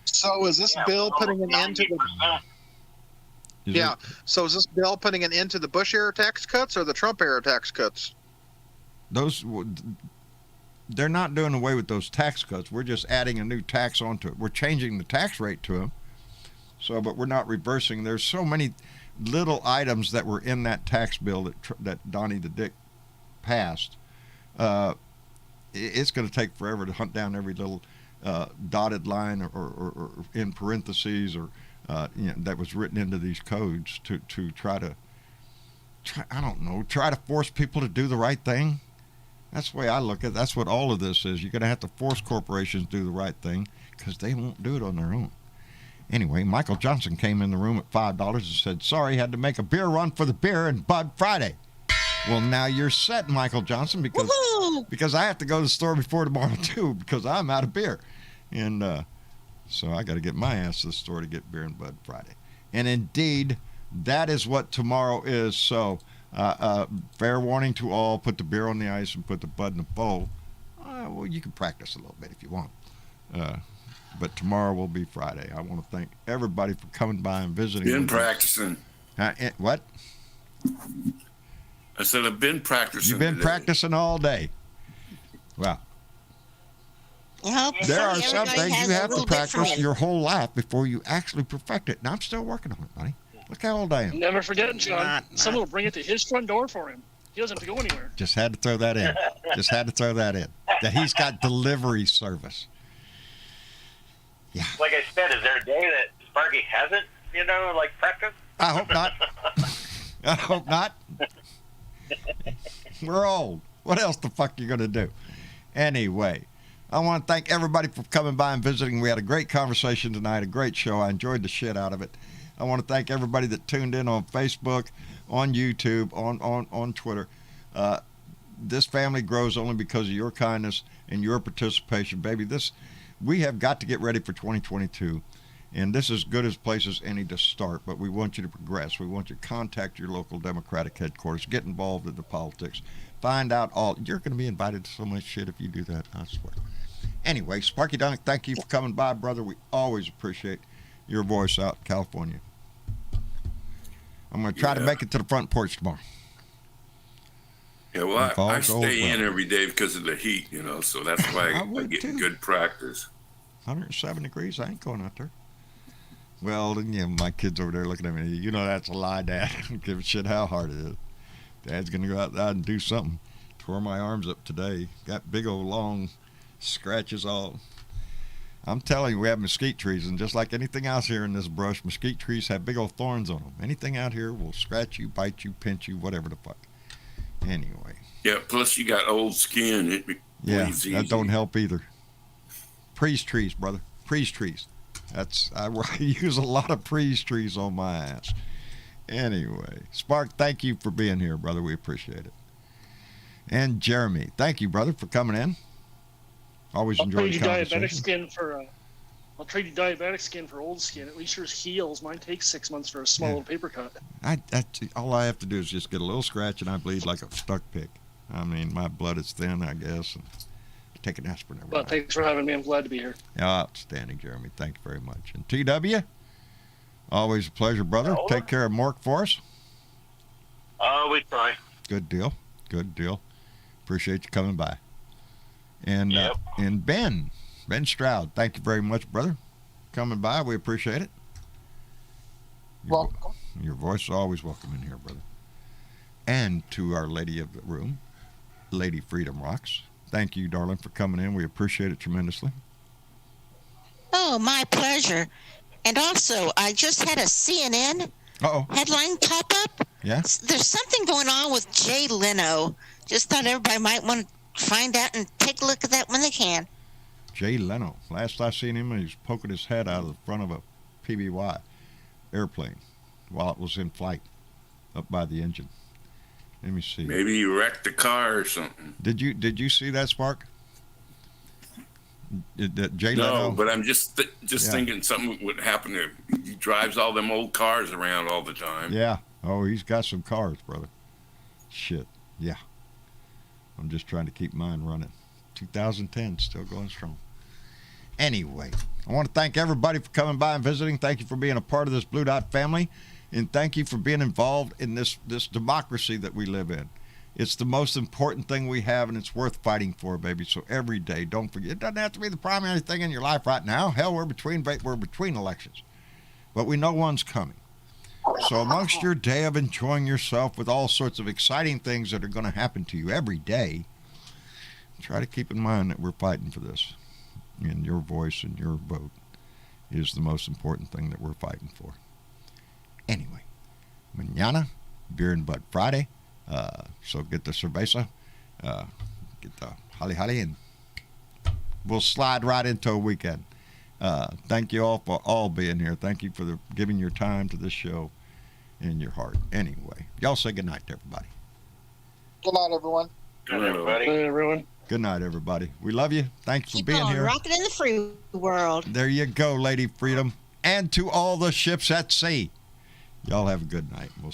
So is this bill putting an end to the... So is this bill putting an end to the Bush era tax cuts or the Trump era tax cuts? They're not doing away with those tax cuts. We're just adding a new tax onto it. We're changing the tax rate to them. But we're not reversing. There's so many little items that were in that tax bill that Donnie the Dick passed. It's going to take forever to hunt down every little dotted line or in parentheses or that was written into these codes to try to force people to do the right thing. That's the way I look at it. That's what all of this is. You're going to have to force corporations to do the right thing because they won't do it on their own. Anyway, Michael Johnson came in the room at $5 and said, sorry, had to make a beer run for the beer and Bud Friday. Well, now you're set, Michael Johnson, because I have to go to the store before tomorrow, too, because I'm out of beer. And so I got to get my ass to the store to get beer and Bud Friday. And indeed, that is what tomorrow is. So fair warning to all, put the beer on the ice and put the Bud in the bowl. Well, you can practice a little bit if you want. but tomorrow will be Friday. I want to thank everybody for coming by and visiting. Been practicing. What? I said I've been practicing. You've been practicing all day. Well, there are some things you have to practice your whole life before you actually perfect it. And I'm still working on it, buddy. Look how old I am. Never forget, John. Someone will bring it to his front door for him. He doesn't have to go anywhere. Just had to throw that in. That he's got delivery service. Yeah. Like I said, is there a day that Sparky hasn't, practiced? I hope not. I hope not. We're old. What else the fuck you gonna do? Anyway, I want to thank everybody for coming by and visiting. We had a great conversation tonight, a great show. I enjoyed the shit out of it. I want to thank everybody that tuned in on Facebook, on YouTube, on Twitter. This family grows only because of your kindness and your participation, baby. We have got to get ready for 2022. And this is as good as place as any to start, but we want you to progress. We want you to contact your local Democratic headquarters, get involved in the politics, find out all. You're going to be invited to so much shit if you do that, I swear. Anyway, Sparky Dunnick, thank you for coming by, brother. We always appreciate your voice out in California. I'm going to try to make it to the front porch tomorrow. Yeah, well, I stay in every day because of the heat, so that's why I get good practice. 107 degrees, I ain't going out there. Well, my kid's over there looking at me. That's a lie, Dad. I don't give a shit how hard it is. Dad's going to go outside and do something. Tore my arms up today. Got big old long scratches all. I'm telling you, we have mesquite trees, and just like anything else here in this brush, mesquite trees have big old thorns on them. Anything out here will scratch you, bite you, pinch you, whatever the fuck. Anyway. Yeah, plus you got old skin. It bleeds easy. That don't help either. Prees trees, brother. Prees trees. I use a lot of prees trees on my ass. Anyway, Spark, thank you for being here, brother. We appreciate it. And Jeremy, thank you, brother, for coming in. Always enjoy the conversation. I'll trade you diabetic skin for old skin. At least yours heals. Mine takes 6 months for a small little paper cut. All I have to do is just get a little scratch and I bleed like a stuck pig. I mean, my blood is thin, I guess. And I take an aspirin every night. Thanks for having me. I'm glad to be here. Outstanding, Jeremy. Thank you very much. And TW, always a pleasure, brother. Take care of Mork for us. We try. Good deal. Good deal. Appreciate you coming by. And and Ben Stroud, thank you very much, brother. Coming by, we appreciate it. Welcome. Your voice is always welcome in here, brother. And to our lady of the room, Lady Freedom Rocks. Thank you, darling, for coming in. We appreciate it tremendously. Oh, my pleasure. And also, I just had a CNN headline pop up. Yeah? There's something going on with Jay Leno. Just thought everybody might want to find out and take a look at that when they can. Jay Leno. Last I seen him, he was poking his head out of the front of a PBY airplane while it was in flight up by the engine. Let me see. Maybe he wrecked a car or something. Did you see that, Spark? Jay Leno? No, but I'm just thinking something would happen to him. He drives all them old cars around all the time. Yeah. Oh, he's got some cars, brother. Shit. Yeah. I'm just trying to keep mine running. 2010, still going strong. Anyway, I want to thank everybody for coming by and visiting. Thank you for being a part of this Blue Dot family. And thank you for being involved in this democracy that we live in. It's the most important thing we have, and it's worth fighting for, baby. So every day, don't forget. It doesn't have to be the primary thing in your life right now. Hell, we're between elections. But we know one's coming. So amongst your day of enjoying yourself with all sorts of exciting things that are going to happen to you every day, try to keep in mind that we're fighting for this. And your voice and your vote is the most important thing that we're fighting for. Anyway, mañana, Beer and Bud Friday. So get the cerveza, get the jali, and we'll slide right into a weekend. Thank you all for all being here. Thank you for giving your time to this show and your heart. Anyway, y'all say good night to everybody. Good night, everyone. Good night, everybody. Good night, everyone. Good night, everybody. We love you. Thanks for Keep being on here. rocking in the free world. There you go, Lady Freedom. And to all the ships at sea. Y'all have a good night. We'll